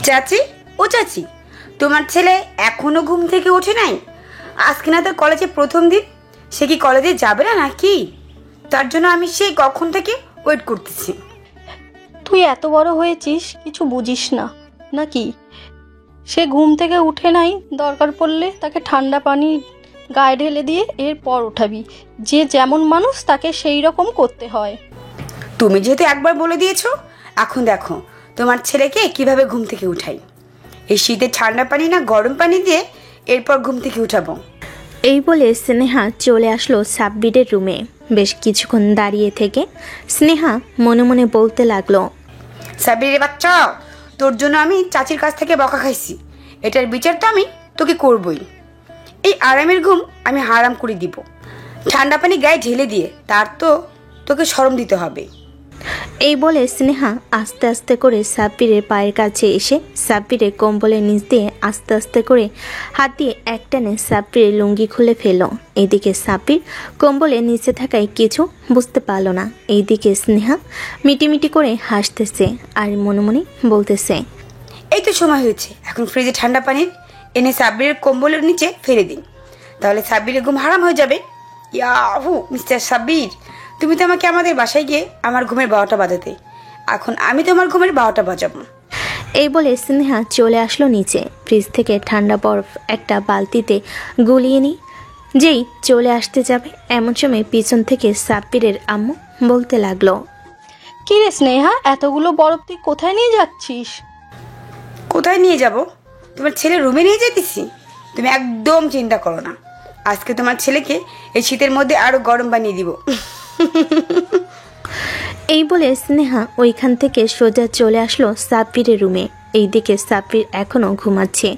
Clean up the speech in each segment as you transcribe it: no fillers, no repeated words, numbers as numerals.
চাচি, ও চাচি, তোমার ছেলে এখনো ঘুম থেকে ওঠে নাই? আজকে না তার কলেজে প্রথম দিন, সে কি কলেজে যাবে না নাকি? তার জন্য আমি সেই কখন থেকে ওয়েট করতেছি। তুই এত বড় হয়েছিস, কিছু বুঝিস না নাকি? সে ঘুম থেকে উঠে নাই, দরকার পড়লে তাকে ঠান্ডা পানি গায়ে ঢেলে দিয়ে এরপর উঠাবি। যে যেমন মানুষ তাকে সেই রকম করতে হয়। তুমি যেহেতু একবার বলে দিয়েছো, এখন দেখো তোমার ছেলেকে কিভাবে ঘুম থেকে উঠাই। এই শীতে ঠান্ডা পানি না গরম পানি দিয়ে এরপর ঘুম থেকে উঠাবো। এই বলে স্নেহা চলে আসলো সাব্বিরের রুমে। বেশ কিছুক্ষণ দাঁড়িয়ে থেকে স্নেহা মনে মনে বলতে লাগলো, সাব্বিরের বাচ্চা, তোর জন্য আমি চাচির কাছ থেকে বকা খাইছি, এটার বিচার তো আমি তোকে করবই। এই আরামের ঘুম আমি হারাম করে দিব, ঠান্ডা পানি গায়ে ঢেলে দিয়ে। তার তো তোকে শরম দিতে হবে। এই বলে স্নেহা আস্তে আস্তে করে সাব্বিরের পায়ের কাছে এসে সাব্বিরের কম্বলের নিচ দিয়ে আস্তে আস্তে করে হাত দিয়ে একটানে সাব্বিরের লুঙ্গি খুলে ফেলল। এইদিকে সাব্বির কম্বলের নিচে থাকায় কিছু বুঝতে পারল না। এইদিকে স্নেহা মিটিমিটি করে হাসতেছে আর মনে মনে বলতেছে, এই তো সময় হয়েছে, এখন ফ্রিজে ঠান্ডা পানি এনে সাব্বিরের কম্বলের নিচে ফেলে দিন, তাহলে সাব্বিরের ঘুম হারাম হয়ে যাবে। ইয়াহু মিস্টার সাব্বির, তুমি তো আমাকে আমাদের বাসায় গিয়ে আমার ঘুমের 12টা বাজাতে, এখন আমি তোমার ঘুমের 12টা বাজাবো। এই বলে স্নেহা চলে আসলো নিচে। ফ্রিজ থেকে ঠান্ডা বরফ একটা বালতিতে গুলিয়ে নিই যেই চলে আসতে যাবে, এমন সময় পিছন থেকে সাব্বিরের আম্মু বলতে লাগলো, কি রে স্নেহা, এতগুলো বরফ তুই কোথায় নিয়ে যাচ্ছিস? কোথায় নিয়ে যাব? তোমার ছেলে রুমে নিয়ে যেতেছি। তুমি একদম চিন্তা করো না, আজকে তোমার ছেলেকে এই শীতের মধ্যে আরো গরম বানিয়ে দিব। এই বলে স্নেহা ওইখান থেকে সোজা চলে আসলো সাব্বিরের রুমে। এইদিকে সাব্বির এখনও ঘুমাচ্ছে।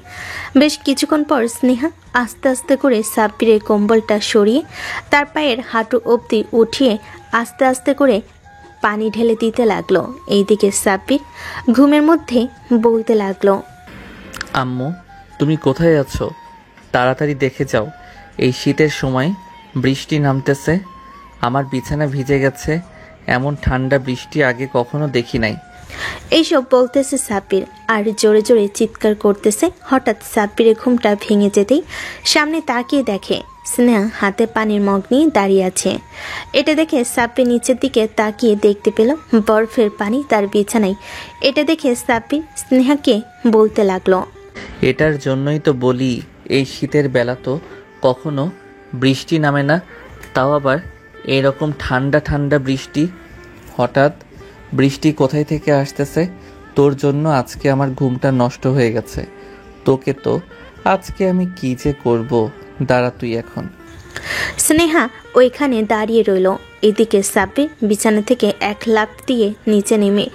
বেশ কিছুক্ষণ পর স্নেহা আস্তে আস্তে করে সাব্বিরের কম্বলটা সরিয়ে তার পায়ের হাঁটু অবধি উঠিয়ে আস্তে আস্তে করে পানি ঢেলে দিতে লাগলো। এইদিকে সাব্বির ঘুমের মধ্যে বলতে লাগলো, আম্মু, তুমি কোথায় আছো? তাড়াতাড়ি দেখে যাও, এই শীতের সময় বৃষ্টি নামতেছে, আমার বিছানা ভিজে গেছে। এমন ঠান্ডা বৃষ্টি আগে কখনো দেখি নাই। এইসব বলতেছে সাব্বির আর জোরে জোরে চিৎকার করতেছে। হঠাৎ সাব্বিরের ঘুমটা ভেঙে যেতেই সামনে তাকিয়ে দেখে স্নেহা হাতে পানির মগ নিয়ে দাঁড়িয়ে আছে। এটা দেখে সাব্বির নিচের দিকে তাকিয়ে দেখতে পেল বরফের পানি তার বিছানায়। এটা দেখে সাব্বির স্নেহাকে বলতে লাগলো, এটার জন্যই তো বলি এই শীতের বেলা তো কখনো বৃষ্টি নামে না, তাও আবার এরকম ঠান্ডা ঠান্ডা বৃষ্টি। হঠাৎ বৃষ্টি কোথায় থেকে আসতেছে? তোর জন্য আজকে আমার ঘুমটা নষ্ট হয়ে গেছে। তোকে তো আজকে আমি কি যে করব, দাঁড়া তুই এখন। স্নেহা ওইখানে দাঁড়িয়ে রইল। এদিকে সাব্বির বিছানা থেকে এক লাফ দিয়ে নিচে নেমে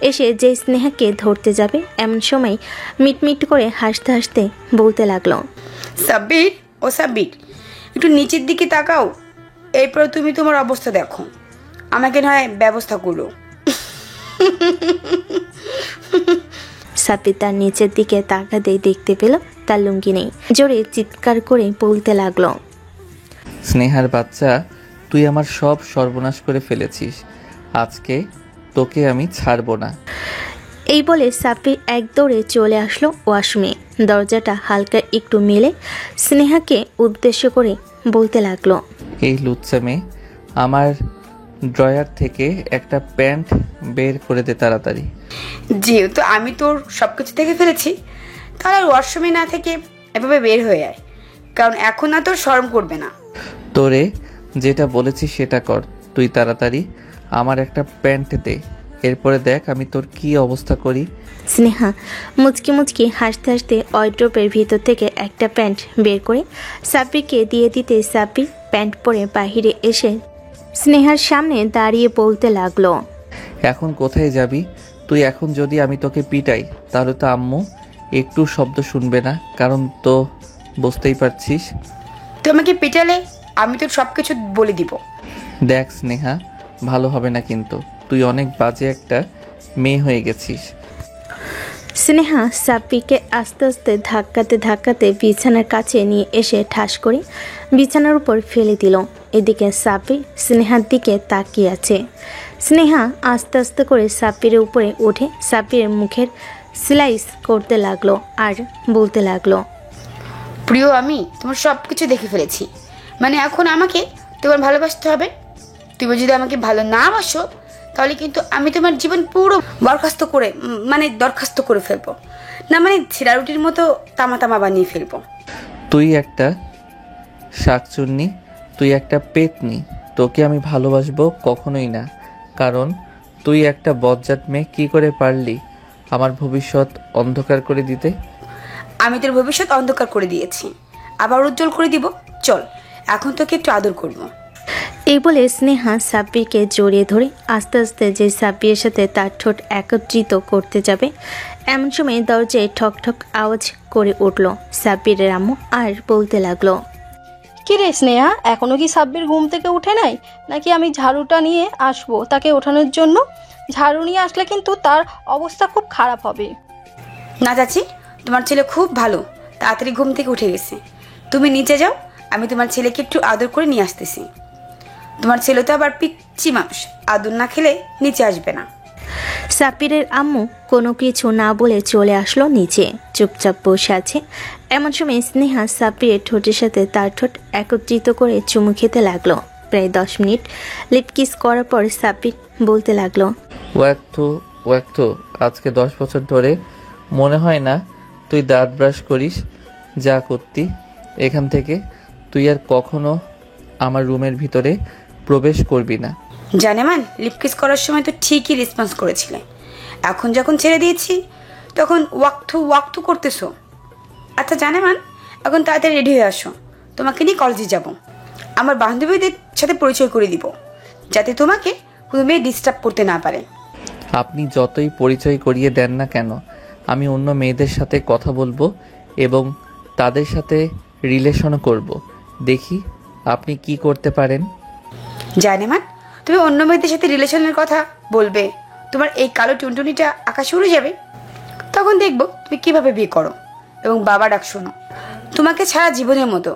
এসে যে স্নেহাকে ধরতে যাবে, এমন সময় মিটমিট করে হাসতে হাসতে বলতে লাগলো, সাব্বির, ও সাব্বির, একটু নিচের দিকে তাকাও, এরপর তুমি তোমার অবস্থা দেখো, আমাকে নয় ব্যবস্থা করো। সাব্বির তার নিচের দিকে তাকাতেই দেখতে পেল তার লুঙ্গি নেই। জোরে চিৎকার করে বলতে লাগলো, স্নেহার বাচ্চা, তুই আমার সব সর্বনাশ করে ফেলেছিস, আজকে তোকে আমি ছাড়বো না। এই বলে সাব্বির এক দৌড়ে চলে আসলো ওয়াশরুমে। দরজাটা হালকা একটু মেলে স্নেহাকে উদ্দেশ্য করে বলতে লাগলো, এই লুচ্চা মেয়ে, আমার ড্রয়ার থেকে একটা প্যান্ট বের করে দে তাড়াতাড়ি। যেহেতু আমি তোর সব কিছু থেকে ফেলেছি, তাহলে ওয়াশরুমে না থেকে এভাবে বের হয়ে আয়, কারণ এখন না তোর শরম করবে না। তোরে যেটা বলেছি সেটা কর, তুই তাড়াতাড়ি আমার একটা প্যান্ট দে, এরপরে দেখ আমি তোর কি অবস্থা করি। স্নেহা মুচকি মুচকি হাসতে হাসতে ওয়ার্ড্রোবের ভিতর থেকে একটা প্যান্ট বের করে সাব্বিরকে দিয়ে দিতে সাব্বির প্যান্ট পরে বাহিরে এসে স্নেহার সামনে দাঁড়িয়ে বলতে লাগলো, এখন কোথায় যাবি তুই? এখন যদি আমি তোকে পিটাই তাহলে তো আম্মু একটু শব্দ শুনবে না, কারণ তো বুঝতেই পারছিস। তুই আমাকে পিটালে আমি তোর সব কিছু বলে দিব। দেখ স্নেহা, ভালো হবে না কিন্তু, তুই অনেক বাজে একটা মেয়ে হয়ে গেছিস। স্নেহা সাব্বিরকে আস্তে আস্তে ধাক্কাতে ধাক্কাতে বিছানার কাছে নিয়ে এসে ঠাস করে বিছানার উপর ফেলে দিল। এদিকে সাব্বির স্নেহার দিকে তাকিয়ে আছে। স্নেহা আস্তে আস্তে করে সাব্বিরের উপরে উঠে সাব্বিরের মুখের স্লাইস করতে লাগলো আর বলতে লাগলো, প্রিয়, আমি তোমার সব কিছু দেখে ফেলেছি। মানে এখন আমাকে তোমার ভালোবাসতে হবে। তুমি যদি আমাকে ভালো না বাসো তাহলে কিন্তু আমি তোমার জীবন পুরো দরখাস্ত করে ফেলবো। না মানে ছেঁড়া রুটির মতো তামা তামা বানিয়ে ফেলবো। তুই একটা শাকচুন্নি, তুই একটা পেতনি, তোকে আমি ভালোবাসবো কখনোই না। কারণ তুই একটা বজ্জাত মেয়ে, কী করে পারলি আমার ভবিষ্যৎ অন্ধকার করে দিতে? আমি তোর ভবিষ্যৎ অন্ধকার করে দিয়েছি, আবার উজ্জ্বল করে দিব। চল এখন তোকে একটু আদর করবো। এই বলে স্নেহা সাব্বিরকে জড়িয়ে ধরে আস্তে আস্তে যে সাব্বিরের সাথে তার ঠোঁট একত্রিত করতে যাবে, এমন সময় দরজায় ঠক ঠক আওয়াজ করে উঠল সাব্বিরের আম্মু আর বলতে লাগলো, কি রে স্নেহা, এখনো কি সাব্বির ঘুম থেকে উঠে নাই? নাকি আমি ঝাড়ুটা নিয়ে আসবো তাকে ওঠানোর জন্য? ঝাড়ু নিয়ে আসলে কিন্তু তার অবস্থা খুব খারাপ হবে। না চাচি, তোমার ছেলে খুব ভালো, তাড়াতাড়ি ঘুম থেকে উঠে গেছে। তুমি নিচে যাও, আমি তোমার ছেলেকে একটু আদর করে নিয়ে আসতেছি। তোমার ছেলে তো আবার পিচ্ছি মানুষ, আদর না খেলে নিচে আসবে না। সাব্বিরের আম্মু কোনো কিছু না বলে চলে আসলো নিচে, চুপচাপ বসে আছে। এমন সময় স্নেহা সাব্বিরের ঠোঁটের সাথে তার ঠোঁট একত্রিত করে চুমু খেতে লাগলো। প্রায় 10 মিনিট লিপ কিস করার পর সাব্বির বলতে লাগলো, ওয়াক্ত আজকে 10 বছর ধরে মনে হয় না তুই দাঁত ব্রাশ করিস। যা করতি এখান থেকে, তুই আর কখনো আমার রুমের ভিতরে প্রবেশ করবি না। জানেমান, লিপকিস করার সময় তো ঠিকই রেসপন্স করেছিলে, এখন যখন ছেড়ে দিয়েছি তখন ওয়াক্থু করতেছো। আচ্ছা জানেমান, এখন তাড়াতাড়ি রেডি হয়ে আসো, তোমাকে নিয়ে কলেজে যাব। আমার বান্ধবীদের সাথে পরিচয় করে দিব, যাতে তোমাকে কোনো মেয়ে ডিস্টার্ব করতে না পারে। আপনি যতই পরিচয় করিয়ে দেন না কেন, আমি অন্য মেয়েদের সাথে কথা বলবো এবং তাদের সাথে রিলেশনও করব। দেখি আপনি কি করতে পারেন। জানেমান, তুমি অন্য মেয়েদের সাথে রিলেশনের কথা বলবে, তোমার এই কালো টুনটুনিটা আকাশে উড়ে যাবে। তখন দেখবো তুমি কিভাবে বিয়ে করো। এবং বাবা ডাক শোনো, তোমাকে ছাড়া জীবনের মতো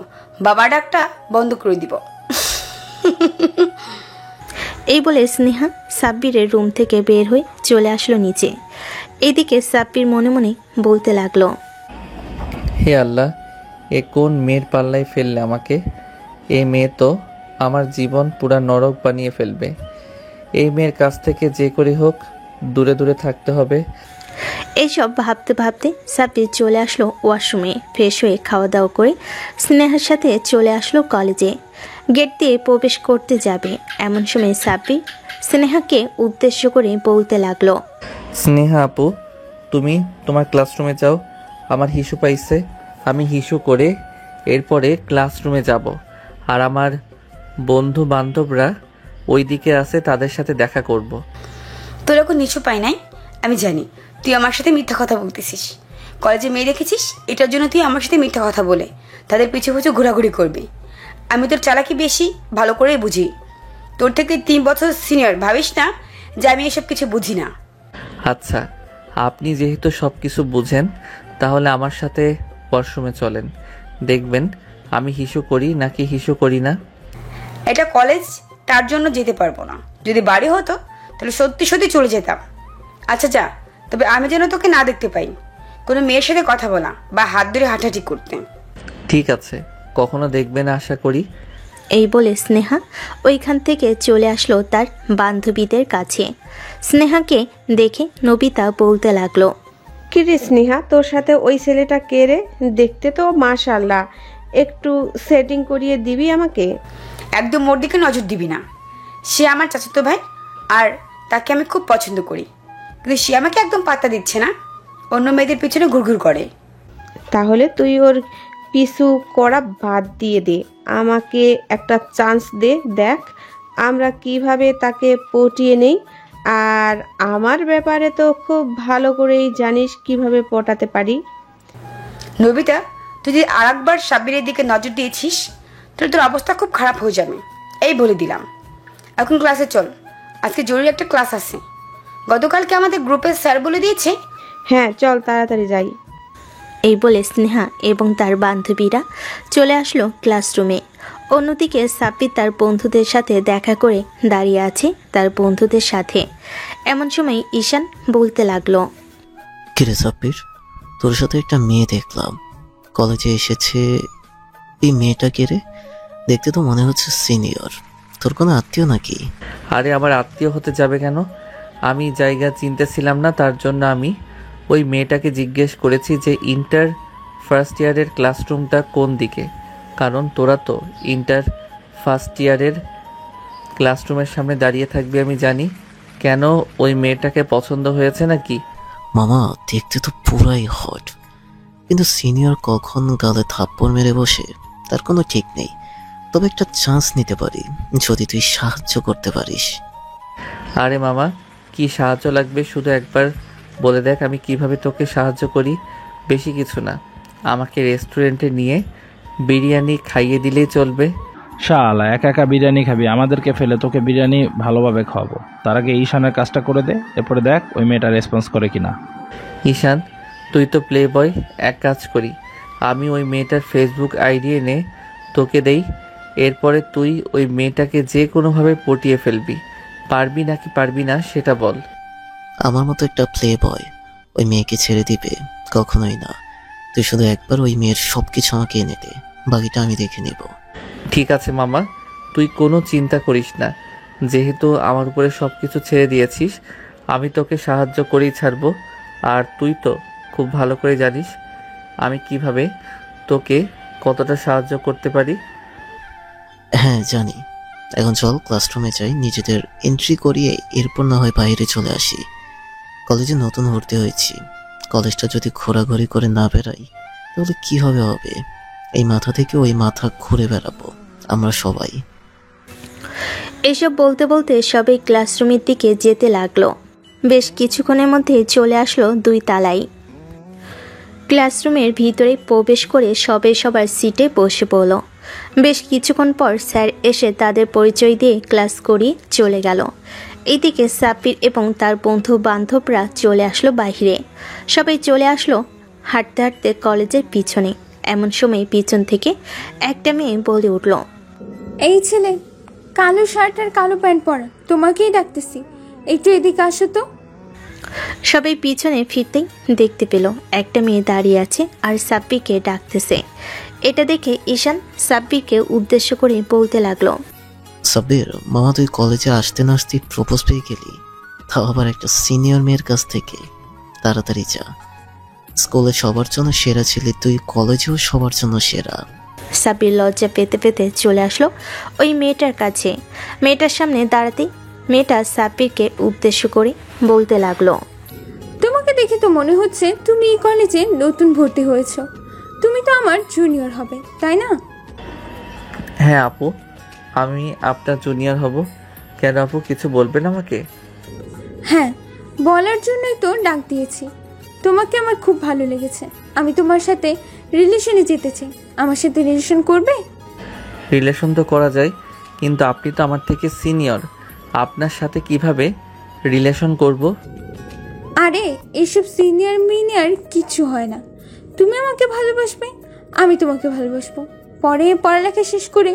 বাবা ডাকটা বন্ধ করে দিব। এই বলে স্নেহা সাব্বিরের রুম থেকে বের হয়ে চলে আসলো নিচে। এদিকে সাব্বির মনে মনে বলতে লাগলো, হে আল্লাহ, এ কোন মেয়ের পাল্লায় ফেললে আমাকে? এই মেয়ে তো আমার জীবন পুরা নরক বানিয়ে ফেলবে। এই মেয়ের কাছ থেকে যে করে হোক দূরে দূরে থাকতে হবে। এইসব ভাবতে ভাবতে সাব্বির চলে আসলো ওয়াশরুমে। ফ্রেশ হয়ে খাওয়া দাওয়া করে স্নেহার সাথে চলে আসলো কলেজে। গেট দিয়ে প্রবেশ করতে যাবে, এমন সময় সাব্বির স্নেহাকে উদ্দেশ্য করে বলতে লাগলো, স্নেহা আপু, তুমি তোমার ক্লাসরুমে যাও, আমার হিসু পাইছে। আমি হিসু করে এরপরে ক্লাসরুমে যাব। আর আমার বন্ধু বান্ধবরা ওই দিকে আছে, তাদের সাথে দেখা করব। তোর এখন নিচু পাই নাই, আমি জানি তুই আমার সাথে মিথ্যা কথা বলতেছিস। কলেজে মেয়ে রেখেছিস, এটার জন্য তুই আমার সাথে মিথ্যা কথা বলে তাদের পিছু পিছু ঘোরাঘুরি করবি। আমি তোর চালাকি বেশি ভালো করেই বুঝি। তোর থেকে 3 বছর সিনিয়র, ভাবিস না যে আমি এসব কিছু বুঝি না। আচ্ছা, আপনি যেহেতু সব কিছু বুঝেন, তাহলে আমার সাথে ওয়াশরুমে চলেন। দেখবেন আমি হিসু করি নাকি হিসু করি না। এটা কলেজ, তার জন্য যেতে পারবো না। যদি বাড়ি হতো তাহলে সত্যি সত্যি চলে যেতাম। আচ্ছা যা, তবে আমি যেন তোকে না দেখতে পাই কোনো মেয়ের সাথে কথা বলা বা হাত ধরে হাঁটাহাঁটি করতে। ঠিক আছে, কখনো দেখবে না আশা করি। এই বলে স্নেহা ওইখান থেকে চলে আসলো তার বান্ধবীদের কাছে। স্নেহাকে দেখে নবিতা বলতে লাগলো, কি রে স্নেহা, তোর সাথে ওই ছেলেটা কে রে? দেখতে তো মাশাআল্লাহ, একটু সেটিং করিয়ে দিবি আমাকে? একদম ওর দিকে নজর দিবি না, সে আমার চাচাতো ভাই আর তাকে আমি খুব পছন্দ করি, কিন্তু সে আমাকে একদম পাত্তা দিচ্ছে না, অন্য মেয়েদের পিছনে ঘুরঘুর করে। তাহলে তুই ওর পিছু করা বাদ দিয়ে দে, আমাকে একটা চান্স দে, দেখ আমরা কিভাবে তাকে পটিয়ে নেই। আর আমার ব্যাপারে তো খুব ভালো করেই জানিস কিভাবে পটাতে পারি। নবিতা, তুই যদি আর একবার সাব্বিরের দিকে নজর দিয়েছিস তাহলে তোর অবস্থা খুব খারাপ হয়ে যাবে, এই বলে দিলাম। এখন ক্লাসে চল, আজকে জরুরি একটা ক্লাস আছে। গতকালকে আমাদের গ্রুপের স্যার বলে দিয়েছে। হ্যাঁ চল তাড়াতাড়ি যাই। এই বলে স্নেহা এবং তার বান্ধবীরা চলে আসলো ক্লাসরুমে। অন্যদিকে সাব্বির তার বন্ধুদের সাথে দেখা করে দাঁড়িয়ে আছে তার বন্ধুদের সাথে। এমন সময় ঈশান বলতে লাগলো, কিরে সাব্বির, তোর সাথে একটা মেয়ে দেখলাম কলেজে এসেছে। এই মেয়েটা কে রে? দেখতে তো মনে হচ্ছে সিনিয়র। তোর কোনো আত্মীয় নাকি? আরে আমার আত্মীয় হতে যাবে কেন? আমি জায়গা চিনতেছিলাম না, তার জন্য আমি ওই মেয়েটাকে জিজ্ঞেস করেছি যে ইন্টার ফার্স্ট ইয়ারের ক্লাসরুমটা কোন দিকে। কারণ তোরা তো ইন্টার ফার্স্ট ইয়ারের ক্লাসরুমের সামনে দাঁড়িয়ে থাকবি আমি জানি। কেন, ওই মেয়েটাকে পছন্দ হয়েছে নাকি? মামা দেখতে তো পুরাই হট, কিন্তু সিনিয়র কখন গালে থাপ্পড় মেরে বসে তার কোনো ঠিক নেই। তবে একটা চান্স নিতে পারি যদি তুই সাহায্য করতে পারিস। আরে মামা, কি সাহায্য লাগবে শুধু একবার বলে দেখ, আমি কিভাবে তোকে সাহায্য করি। বেশি কিছু না, আমাকে রেস্টুরেন্টে নিয়ে বিরিয়ানি খাইয়ে দিলেই চলবে। শালা একা একা বিরিয়ানি খাবি, আমাদেরকে ফেলে তোকে বিরিয়ানি ভালোভাবে খাওয়াবো। তার আগে ঈশানের কাজটা করে দে, এরপরে দেখ ওই মেয়েটা রেসপন্স করে কিনা। ঈশান, তুই তো প্লে বয়, এক কাজ করি, আমি ওই মেয়েটার ফেসবুক আইডি এনে তোকে দেই। এরপরে তুই ওই মেয়েটাকে যে কোনোভাবে পটিয়ে ফেলবি। পারবি নাকি পারবি না সেটা বল। আমার মতো একটা প্লে বয় ওই মেয়েকে ছেড়ে দিবে? কখনোই না। তুই শুধু একবার ওই মেয়ের সব কিছু আমাকে এনে দে, বাকিটা আমি দেখে নেব। ঠিক আছে মামা, তুই কোনো চিন্তা করিস না। যেহেতু আমার উপরে সব কিছু ছেড়ে দিয়েছিস, আমি তোকে সাহায্য করেই ছাড়বো। আর তুই তো খুব ভালো করে জানিস আমি কিভাবে তোকে কতটা সাহায্য করতে পারি। হ্যাঁ জানি। এখন চল ক্লাসরুমে যাই, নিজেদের এন্ট্রি করিয়ে এরপর না হয় বাইরে চলে আসি। কলেজে নতুন ভর্তি হয়েছি, কলেজটা যদি ঘোরাঘুরি করে না বেড়াই তাহলে কি হবে। এই মাথা থেকে ওই মাথা ঘুরে বেড়াবো আমরা সবাই। এসব বলতে বলতে সবাই ক্লাসরুমের দিকে যেতে লাগলো। বেশ কিছুক্ষণের মধ্যে চলে আসলো 2 তালাই। ক্লাসরুমের ভিতরে প্রবেশ করে সবাই সবার সিটে বসে পড়ল। বেশ কিছুক্ষণ পর স্যার এসে তাদের পরিচয় দিয়ে ক্লাস করিয়ে চলে গেল। এইদিকে সাব্বির এবং তার বন্ধু বান্ধবরা চলে আসলো বাইরে। সবাই চলে আসলো হাঁটতে হাঁটতে কলেজের পিছনে। এমন সময় পিছন থেকে একটা মেয়ে বলে উঠল, এই ছেলে, কালো শার্ট আর কালো প্যান্ট পরা, তোমাকেই ডাকতেছি, একটু এদিকে আসো তো। সবাই পিছনে ফিরতেই দেখতে পেল একটা মেয়ে দাঁড়িয়ে আছে আর সাব্বিরকে ডাকতেছে। এটা দেখে ঈশান সাব্বিরকে উদ্দেশ্য করে বলতে লাগলো, সাব্বির মামা, তুই কলেজে আসতে না আসতে প্রপোজ পেয়ে গেলি, তাও আবার একটা সিনিয়র মেয়ের কাছ থেকে। তাড়াতাড়ি যা, স্কুলে সবার জন্য সেরা ছিলি তুই, কলেজেও সবার জন্য সেরা। সাব্বির লজ্জা পেতে পেতে চলে আসলো ওই মেয়েটার কাছে। মেয়েটার সামনে দাঁড়াতেই মেয়েটা সাব্বিরকে উদ্দেশ্য করে বলতে লাগলো, তোমাকে দেখে তো মনে হচ্ছে তুমি এই কলেজে নতুন ভর্তি হয়েছো। তুমি তো আমার জুনিয়র হবে, তাই না? হ্যাঁ আপু, আমি আপনার জুনিয়র হব। কেন আপু, কিছু বলবেন আমাকে? হ্যাঁ, বলার জন্যই তো ডাক দিয়েছি। তোমাকে আমার খুব ভালো লেগেছে, আমি তোমার সাথে রিলেশনে যেতে চাই। আমার সাথে রিলেশন করবে? রিলেশন তো করা যায়, কিন্তু আপনি তো আমার থেকে সিনিয়র, আপনার সাথে কিভাবে রিলেশন করব? আরে এসব সিনিয়র মিনিয়র কিছু হয় না। তুমি আমাকে ভালোবাসবে, আমি তোমাকে ভালোবাসবো, পরে পড়ালেখা শেষ করে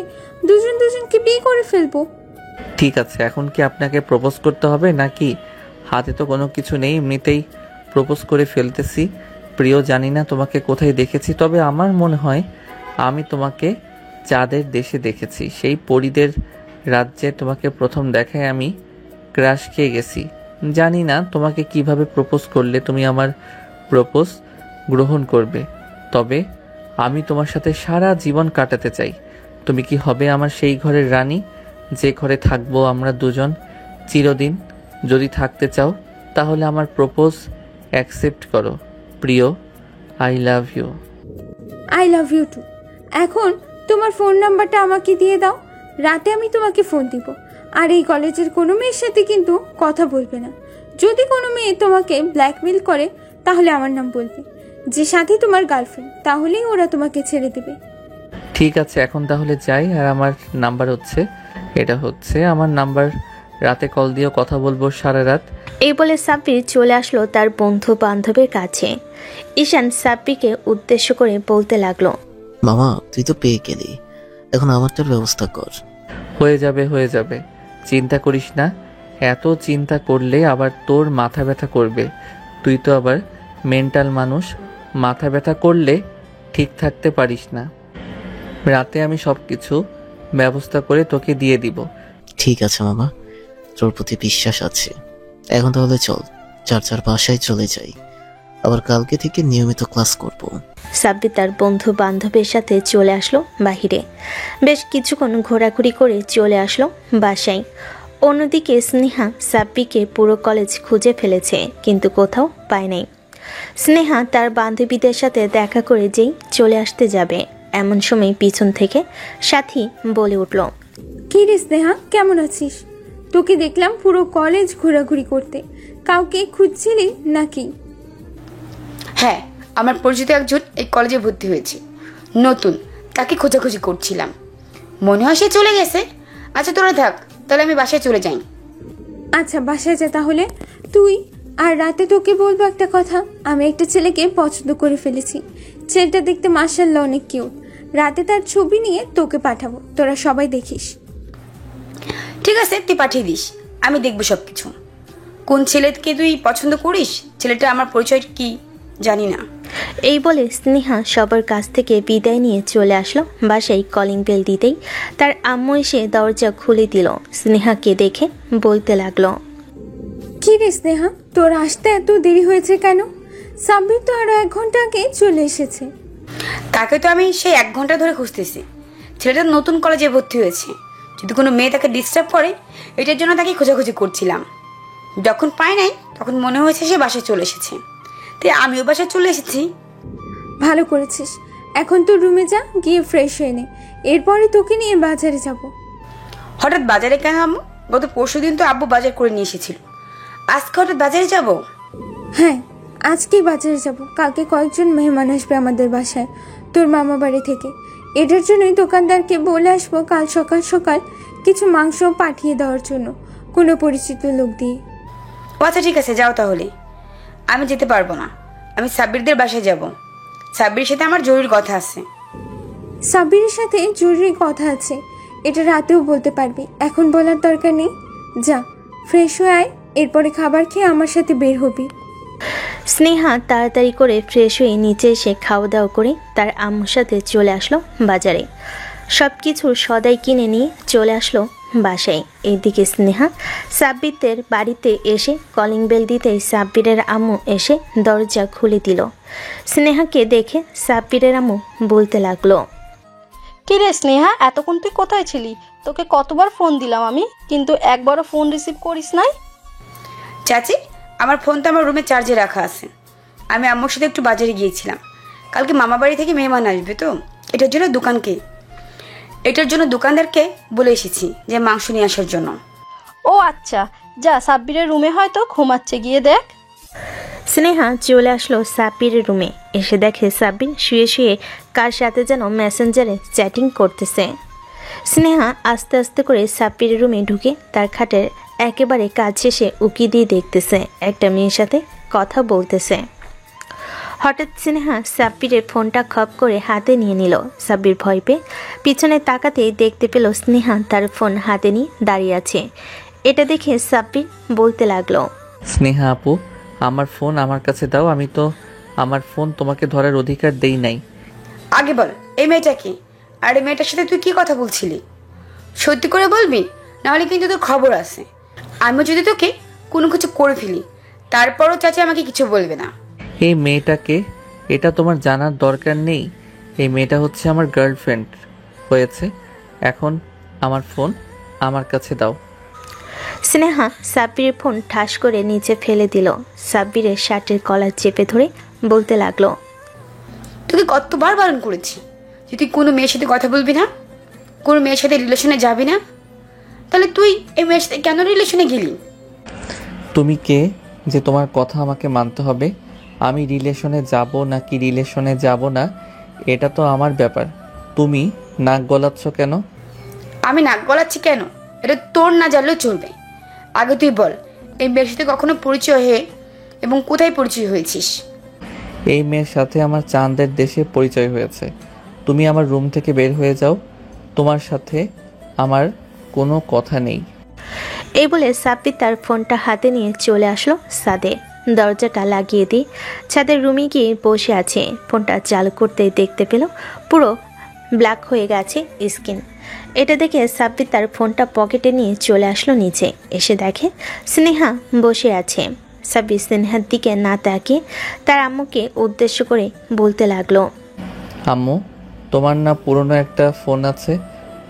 দুজনকে বিয়ে করে ফেলবো। ঠিক আছে, এখন কি আপনাকে প্রপোজ করতে হবে নাকি? হাতে তো কোনো কিছু নেই, এমনিতেই প্রপোজ করে ফেলতেছি। প্রিয়, জানি না তোমাকে কোথায় দেখেছি, তবে আমার মনে হয় আমি তোমাকে চাঁদের দেশে দেখেছি। সেই পরীদের রাজ্যে তোমাকে প্রথম দেখায় আমি ক্রাশ খেয়ে গেছি। জানি না তোমাকে কিভাবে প্রপোজ করলে তুমি আমার প্রপোজ গ্রহণ করবে, তবে আমি তোমার সাথে সারা জীবন কাটাতে চাই। তুমি কি হবে আমার সেই ঘরের রানী, যে ঘরে থাকবো আমরা দুজন চিরদিন? যদি থাকতে চাও তাহলে আমার প্রপোজ অ্যাকসেপ্ট করো। প্রিয়, I love you. I love you too. এখন তোমার ফোন নাম্বারটা আমাকে দিয়ে দাও, রাতে আমি তোমাকে ফোন দিব। আর এই কলেজের কোনো মেয়ের সাথে কিন্তু কথা বলবে না। যদি কোনো মেয়ে তোমাকে ব্ল্যাকমেল করে তাহলে আমার নাম বলবে, যে সাথে তোমার গার্লফ্রেন্ড, তাহলেই ওরা তোমাকে ছেড়ে দেবে। ঠিক আছে, এখন তাহলে যাই। আর আমার নাম্বার হচ্ছে আমার নাম্বার, রাতে কল দিয়েও কথা বলবো সারা রাত। এই বলে সাব্বির চলে আসলো তার বন্ধু বান্ধবের কাছে। ঈশান সাব্বিরকে উদ্দেশ্য করে বলতে লাগলো, মামা তুই তো পেয়ে গেলি, এখন আমারটার ব্যবস্থা কর। হয়ে যাবে, চিন্তা করিস না। এত চিন্তা করলে আবার তোর মাথা ব্যথা করবে। তুই তো আবার মেন্টাল মানুষ, মাথা ব্যথা করলে ঠিক থাকতে পারিস না। রাতে আমি সব কিছু ব্যবস্থা করে তোকে দিয়ে দিব। ঠিক আছে মামা, তোর প্রতি বিশ্বাস আছে। এখন তাহলে চল, যার বাসায় চলে যাই। আবার কালকে থেকে নিয়মিত ক্লাস করব। সাব্বির তার বন্ধু বান্ধবের সাথে চলে আসলো বাহিরে। বেশ কিছুক্ষণ ঘোরাঘুরি করে চলে আসলো বাসায়। অন্যদিকে স্নেহা সাব্বিরকে পুরো কলেজ খুঁজে ফেলেছে, কিন্তু কোথাও পায় নাই। স্নেহা তার বান্ধবীদের সাথে দেখা করে যেই চলে আসতে যাবে, এমন সময় পিছন থেকে সাথী বলে উঠল, কি রে স্নেহা, কেমন আছিস? তোকে দেখলাম পুরো কলেজ ঘোরাঘুরি করতে। কাউকে খুঁজছিলি নাকি? হ্যাঁ, আমার পরিচিত একজন এই কলেজে ভর্তি হয়েছে নতুন, তাকে খোঁজাখুঁজি করছিলাম। মনে হয় সে চলে গেছে। আচ্ছা তোরা থাক, তাহলে আমি বাসায় চলে যাই। আচ্ছা বাসায় যা তাহলে তুই। আর রাতে তোকে বলবো একটা কথা, আমি একটা ছেলেকে পছন্দ করে ফেলেছি। ছেলেটা দেখতে মাশাআল্লাহ অনেক কিউট। রাতে তার ছবি নিয়ে তোকে পাঠাবো, তোরা সবাই দেখিস। ঠিক আছে, তুই পাঠিয়ে দিস, আমি দেখবো সব কিছু। কোন ছেলেকে তুই পছন্দ করিস? ছেলেটা আমার পরিচয় কি জানি না। এই বলে স্নেহা সবার কাছ থেকে বিদায় নিয়ে চলে আসলো বাসায়। কলিং বেল দিতেই তার আম্মু এসে দরজা খুলে দিল। স্নেহাকে দেখে বলতে লাগলো, কি রে স্নেহা, তোর আসতে এত দেরি হয়েছে কেন? সাব্বির তো আরো 1 ঘন্টা আগে চলে এসেছে। তাকে তো আমি সেই 1 ঘন্টা ধরে খুঁজতেছি। ছেলেটা নতুন কলেজে ভর্তি হয়েছে, যদি কোনো মেয়ে তাকে ডিস্টার্ব করে এটার জন্য তাকে খোঁজাখুঁজি করছিলাম। যখন পাই নাই তখন মনে হয়েছে সে বাসায় চলে এসেছে, তাই আমিও বাসায় চলে এসেছি। ভালো করেছিস। এখন তোর রুমে যা, গিয়ে ফ্রেশ হয়ে নে, এরপরে তোকে নিয়ে বাজারে যাব। হঠাৎ বাজারে কেন আম্মু? গত পরশুদিন তো আব্বু বাজার করে নিয়ে এসেছিল, আজকে হঠাৎ বাজারে যাব? হ্যাঁ, আজকেই বাজারে যাব। কালকে কয়েকজন মেহমান আসবে আমাদের বাসায় তোর মামা বাড়ি থেকে। এটার জন্যই দোকানদারকে বলে আসবো কাল সকাল সকাল কিছু মাংস পাঠিয়ে দেওয়ার জন্য, কোনো পরিচিত লোক দিয়ে। ও আচ্ছা ঠিক আছে, যাও তাহলে। আমি যেতে পারবো না, আমি সাব্বিরদের বাসায় যাব। সাব্বিরের সাথে আমার জরুরি কথা আছে। সাব্বিরের সাথে জরুরি কথা আছে, এটা রাতেও বলতে পারবি, এখন বলার দরকার নেই। যা ফ্রেশ হয়ে আয়, এরপরে খাবার খেয়ে আমার সাথে বের হবি। স্নেহা তাড়াতাড়ি করে ফ্রেশ হয়ে নিচে এসে খাওয়া দাওয়া করে তার আম্মুর সাথে চলে আসলো বাজারে। সব কিছু সদাই কিনে নিয়ে চলে আসলো বাসায়। এইদিকে স্নেহা সাব্বিরের বাড়িতে এসে কলিং বেল দিতেই সাব্বিরের আম্মু এসে দরজা খুলে দিল। স্নেহাকে দেখে সাব্বিরের আম্মু বলতে লাগলো, কি রে স্নেহা, এতক্ষণ তুই কোথায় ছিলি? তোকে কতবার ফোন দিলাম আমি, কিন্তু একবারও ফোন রিসিভ করিস নাই। চাচি, আমার ফোন তো আমার রুমে চার্জে রাখা আছে। আমি আম্মুর সাথে একটু বাজারে গিয়েছিলাম। কালকে মামা বাড়ি থেকে মেহমান আসবে, তো এটার জন্য দোকানদারকে বলে এসেছি যে মাংস নিয়ে আসার জন্য। ও আচ্ছা, যা সাব্বিরের রুমে হয়তো ঘুমাচ্ছে, গিয়ে দেখ। স্নেহা চলে আসলো সাব্বিরের রুমে। এসে দেখে সাব্বির শুয়ে শুয়ে কার সাথে যেন মেসেঞ্জারে চ্যাটিং করতেছে। স্নেহা আস্তে আস্তে করে সাব্বিরের রুমে ঢুকে তার খাটের একেবারে কাজ শেষে উকি দিয়ে দেখতেছে একটা মেয়ের সাথে কথা বলতেছে। হঠাৎ স্নেহা সাব্বিরের ফোনটা খপ করে হাতে নিয়ে নিল। সাব্বির ভয় পেয়ে পিছনে তাকাতেই দেখতে পেল স্নেহা তার ফোন হাতে নিয়ে দাঁড়িয়ে আছে। এটা দেখে সাব্বির বলতে লাগলো, স্নেহা আপু, আমার ফোন আমার কাছে দাও। আমি তো আমার ফোন তোমাকে ধরার অধিকার দেই নাই। আগে বল, এই মেয়েটাকে আর এই মেয়েটার সাথে তুই কি কথা বলছিলি? সত্যি করে বলবি, নাহলে কিন্তু তোর খবর আছে। আমি যদি তোকে কোনো কিছু করে ফেলি, তারপরও চাচা আমাকে কিছু বলবে না। এই মেয়েটাকে, এটা তোমার জানার দরকার নেই। এই মেয়েটা হচ্ছে আমার গার্লফ্রেন্ড হয়েছে। এখন আমার ফোন আমার কাছে দাও। স্নেহা সাব্বিরের ফোন ঠাস করে নিচে ফেলে দিল। সাব্বিরের শার্টের কলার চেপে ধরে বলতে লাগলো, তোকে কতবার বারণ করেছি যে তুই কোনো মেয়ের সাথে কথা বলবি না, কোনো মেয়ের সাথে রিলেশনে যাবি না। তাহলে তুই এই মেয়ের সাথে কেন রিলেশনে গেলি? তুমি কে যে তোমার কথা আমাকে মানতে হবে? আমি রিলেশনে যাব নাকি রিলেশনে যাব না এটা তো আমার ব্যাপার। তুমি নাক গলাচ্ছ কেন? আমি নাক গলাচ্ছি কেন এটা তোর না জানলেও চলবে। আগে তুই বল, এই মেয়ের সাথে কখনো পরিচয় হয়ে এবং কোথায় পরিচয় হয়েছিস? এই মেয়ের সাথে আমার চাঁদের দেশে পরিচয় হয়েছে। তুমি আমার রুম থেকে বের হয়ে যাও, তোমার সাথে আমার কোনো কথা নেই। এই বলে সাব্বির তার ফোনটা হাতে নিয়ে চলে আসলো ছাদে। দরজাটা লাগিয়ে দিয়ে ছাদের রুমে গিয়ে বসে আছে। ফোনটা চালু করতে দেখতে পেল পুরো ব্ল্যাক হয়ে গেছে স্ক্রিন। এটা দেখে সাব্বির তার ফোনটা পকেটে নিয়ে চলে আসলো নিচে। এসে দেখে স্নেহা বসে আছে। সাব্বির স্নেহার দিকে না তাকিয়ে তার আম্মুকে উদ্দেশ্য করে বলতে লাগলো, আম্মু, তোমার না পুরনো একটা ফোন আছে,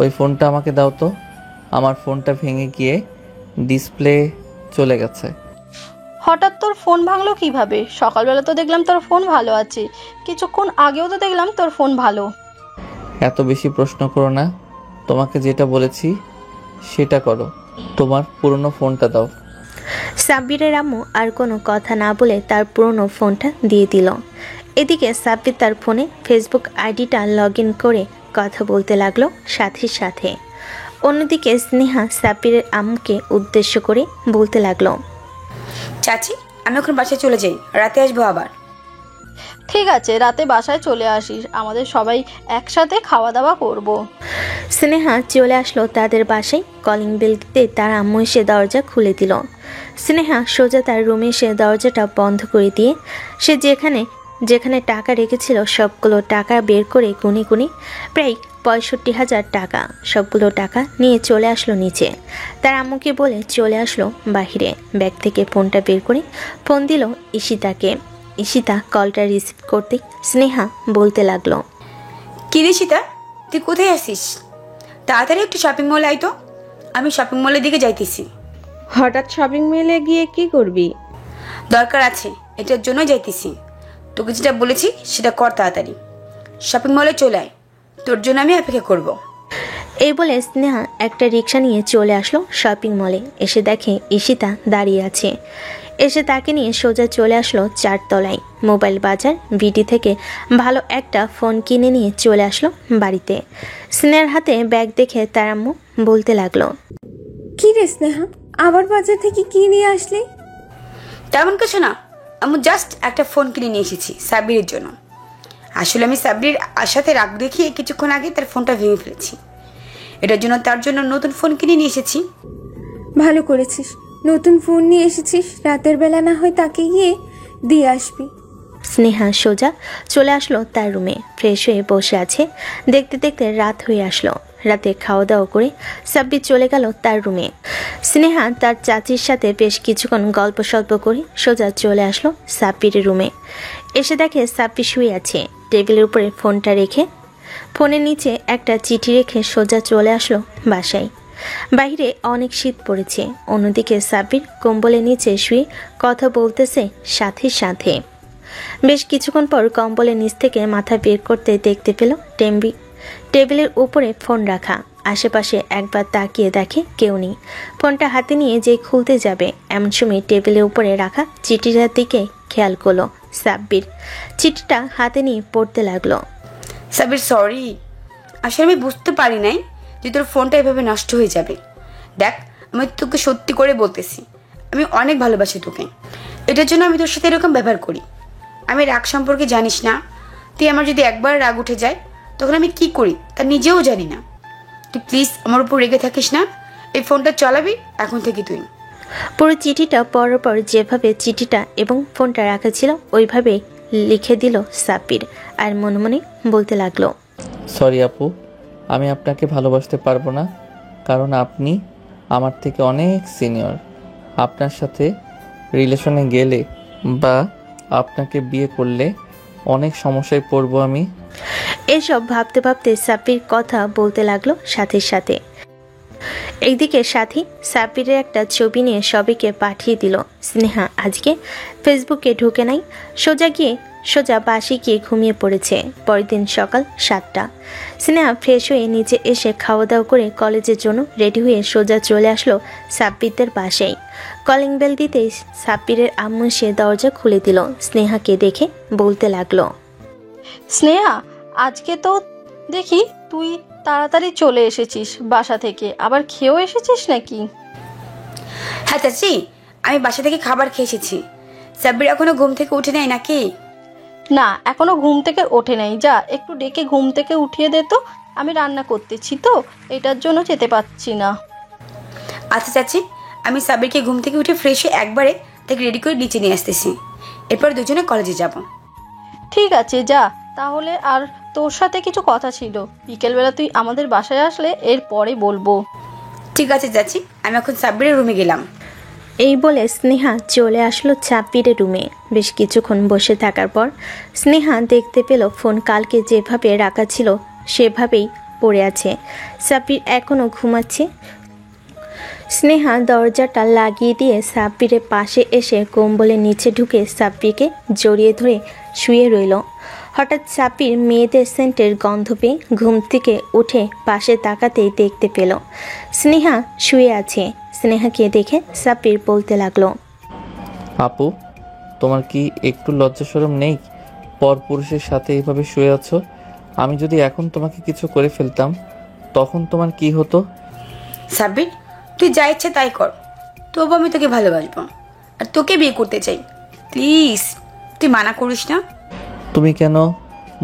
ওই ফোনটা আমাকে দাও তো। আমার ফোনটা ভেঙে গিয়ে ডিসপ্লে চলে গেছে। হঠাৎ তোর ফোন ভাঙলো কিভাবে? সকালবেলা তো দেখলাম তোর ফোন ভালো আছে, কিছুক্ষণ আগেও তো দেখলাম তোর ফোন ভালো। এত বেশি প্রশ্ন করো না, তোমাকে যেটা বলেছি সেটা করো। তোমার পুরনো ফোনটা দাও। সাব্বিরের আম্মু আর কোনো কথা না বলে তার পুরনো ফোনটা দিয়ে দিল। এদিকে সাব্বির তার ফোনে ফেসবুক আইডিটা লগ ইন করে কথা বলতে লাগলো সাথীর সাথে। অন্যদিকে স্নেহা সাব্বিরের আম্মুকে উদ্দেশ্য করে বলতে লাগলো, চাচি, আমি এখন বাসায় চলে যাই, রাতে আসবো আবার। ঠিক আছে, রাতে বাসায় চলে আসিস, আমাদের সবাই একসাথে খাওয়া দাওয়া করব। স্নেহা চলে আসলো তাদের বাসায়। কলিং বেল দিতে তার আম্মু এসে দরজা খুলে দিল। স্নেহা সোজা তার রুমে এসে দরজাটা বন্ধ করে দিয়ে সে যেখানে যেখানে টাকা রেখেছিল সবগুলো টাকা বের করে গুনে গুনে প্রায় 65,000 টাকা, সবগুলো টাকা নিয়ে চলে আসলো নিচে। তার আম্মুকে বলে চলে আসলো বাহিরে। ব্যাগ থেকে ফোনটা বের করে ফোন দিল ঈশিতাকে। ঈশিতা কলটা রিসিভ করতে স্নেহা বলতে লাগলো, কি রে সীতা, তুই কোথায় আসিস? তাড়াতাড়ি একটু শপিং মলে আয় তো, আমি শপিং মলের দিকে যাইতেছি। হঠাৎ শপিং মলে গিয়ে কি করবি? দরকার আছে, এটার জন্য যাইতেছি। তোকে যেটা বলেছি সেটা কর তাড়াতাড়ি। শপিং মলে চলে আয়, তোর জন্য আমি অপেক্ষা করব। এই বলে স্নেহা একটা রিক্সা নিয়ে চলে আসলো শপিং মলে। এসে দেখে ঈশিতা দাঁড়িয়ে আছে। এসে তাকে নিয়ে সোজা চলে আসলো 4 তলায়। মোবাইল বাজার বিডি থেকে ভালো একটা ফোন কিনে নিয়ে চলে আসলো বাড়িতে। স্নেহার হাতে ব্যাগ দেখে তার আম্মু বলতে লাগলো, কি রে স্নেহা, আবার বাজার থেকে কি নিয়ে আসলি? তেমন কিছু না, আমি জাস্ট একটা ফোন কিনে নিয়ে এসেছি সাব্বিরের জন্য। আসলে আমি সাব্বির সাথে রাগ দেখিয়ে কিছুক্ষণ আগে তার ফোনটা ভেঙে ফেলেছি। এটার জন্য তার জন্য নতুন ফোন কিনে নিয়ে এসেছি। ভালো করেছিস, নতুন ফোন নিয়ে এসেছিস, রাতের বেলা না হয় তাকে গিয়ে দিয়ে আসবি। স্নেহা সোজা চলে আসলো তার রুমে। ফ্রেশ হয়ে বসে আছে। দেখতে দেখতে রাত হয়ে আসলো। রাতে খাওয়া দাওয়া করে সাব্বির চলে গেল তার রুমে। স্নেহা তার চাচির সাথে বেশ কিছুক্ষণ গল্প সল্প করে সোজা চলে আসলো সাব্বিরের রুমে। এসে দেখে সাব্বির শুয়ে আছে। টেবিলের উপরে ফোনটা রেখে ফোনের নিচে একটা চিঠি রেখে সোজা চলে আসলো বাসায়। বাইরে অনেক শীত পড়েছে। অন্যদিকে সাব্বির কম্বলের নিচে শুয়ে কথা বলতেছে সাথীর সাথে। বেশ কিছুক্ষণ পর কম্বলের নিচ থেকে মাথা বের করতে দেখতে পেল টেবিলের উপরে ফোন রাখা। আশেপাশে একবার তাকিয়ে দেখে কেউ নেই। ফোনটা হাতে নিয়ে যে খুলতে যাবে এমন সময় টেবিলের উপরে রাখা চিঠিটার দিকে খেয়াল করলো সাব্বির। চিঠিটা হাতে নিয়ে পড়তে লাগলো, সাব্বির, সরি, আসলে আমি বুঝতে পারি নাই যে তোর ফোনটা এভাবে নষ্ট হয়ে যাবে। দেখ, আমি তোকে সত্যি করে বলতেছি, আমি অনেক ভালোবাসি তোকে। এটার জন্য আমি তোর সাথে এরকম ব্যবহার করি। আমি রাগ সম্পর্কে জানিস না, তুই আমার যদি একবার রাগ উঠে যায় তখন আমি কি করি তা নিজেও জানি না। তুই প্লিজ আমার উপর রেগে থাকিস না, এই ফোনটা চালাবি এখন থেকে তুই। পুরো চিঠিটা পড়ার পর যেভাবে চিঠিটা এবং ফোনটা রাখা ছিল ওইভাবে লিখে দিল সাব্বির। আর মনে মনে বলতে লাগলো, সরি আপু, আমি আপনাকে ভালোবাসতে পারবো না, কারণ আপনি আমার থেকে অনেক সিনিয়র। আপনার সাথে রিলেশনে গেলে বা আপনাকে বিয়ে করলে অনেক সমস্যায় পড়বো আমি। এসব ভাবতে ভাবতে সাব্বির কথা বলতে লাগলো সাথীর সাথে। একদিকে সাথী সাব্বিরের একটা ছবি নিয়ে সবাইকে পাঠিয়ে দিল। স্নেহা আজকে ফেসবুকে ঢুকে নাই, সোজা বাসে গিয়ে ঘুমিয়ে পড়েছে। পরের দিন সকাল 7টা। স্নেহা ফ্রেশ হয়ে নিচে এসে খাওয়া দাওয়া করে কলেজের জন্য রেডি হয়ে সোজা চলে আসলো সাব্বিরদের বাসায়। কলিং বেল দিতেই সাব্বিরের আম্মু সে দরজা খুলে দিল। স্নেহাকে দেখে বলতে লাগলো, স্নেহা, আজকে তো দেখি তুই তাড়াতাড়ি চলে এসেছিস বাসা থেকে, আবার খেয়েও এসেছিস নাকি? হ্যাঁ চাচি, আমি বাসা থেকে খাবার খেয়ে এসেছি। সাব্বির এখনো ঘুম থেকে উঠে নাই নাকি? না, এখনো ঘুম থেকে ওঠে নাই। যা একটু ডেকে ঘুম থেকে উঠিয়ে দে তো, আমি রান্না করতেছি তো, এটার জন্য যেতে পারছি না। আচ্ছা চাচি, আমি সাব্বিরকে ঘুম থেকে উঠে ফ্রেশ হয়ে একবারে তাকে রেডি করে নিচে নিয়ে আসতেছি। এরপর দুজনে কলেজে যাব। ঠিক আছে যা তাহলে। আর তোর সাথে কিছু কথা ছিল, বিকেলবেলা তুই আমাদের বাসায় আসলে এর পরে বলবো। ঠিক আছে যাচ্ছি, আমি এখন সাব্বিরের রুমে গেলাম। এই বলে স্নেহা চলে আসলো সাব্বিরের রুমে। বেশ কিছুক্ষণ বসে থাকার পর স্নেহা দেখতে পেল ফোন কালকে যেভাবে রাখা ছিল সেভাবেই পড়ে আছে। সাব্বির এখনও ঘুমাচ্ছে। স্নেহা দরজাটা লাগিয়ে দিয়ে সাব্বিরের পাশে এসে কম্বলের নিচে ঢুকে সাব্বিরকে জড়িয়ে ধরে শুয়ে রইল। হঠাৎ সাব্বির মেয়েদের সেন্টের গন্ধ পেয়ে ঘুম থেকে উঠে পাশে তাকাতেই দেখতে পেল স্নেহা শুয়ে আছে। স্নেহাকে দেখে সাব্বির বলতে লাগলো, আপু, তোমার কি একটু লজ্জা শরম নেই? পরপুরুষের সাথে এইভাবে শুয়ে আছো। আমি যদি এখন তোমাকে কিছু করে ফেলতাম তখন তোমার কি হতো? সাব্বির, তুই যা ইচ্ছে তাই কর, তবু আমি তোকে ভালোবাসবো আর তোকে বিয়ে করতে চাই। প্লিজ তুই মানা করিস না। তুমি কেন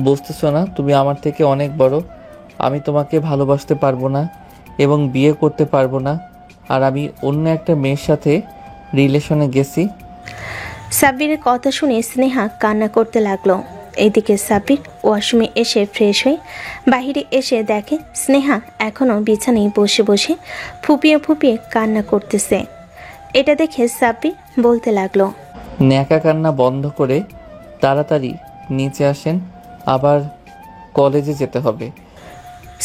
বুঝতেছো না? তুমি আমার থেকে অনেক বড়। আমি তোমাকে ভালোবাসতে পারবো না এবং বিয়ে করতে পারবো না। আর আমি অন্য একটা মেয়ের সাথে রিলেশনে গেছি। সাব্বিরের কথা শুনে স্নেহা কান্না করতে লাগলো। এইদিকে সাব্বির ওয়াশরুমে এসে ফ্রেশ হয়ে বাহিরে এসে দেখে স্নেহা এখনও বিছানায় বসে বসে ফুপিয়ে ফুপিয়ে কান্না করতেছে। এটা দেখে সাব্বির বলতে লাগলো, ন্যাকা কান্না বন্ধ করে তাড়াতাড়ি নিচে আসেন, আবার কলেজে যেতে হবে।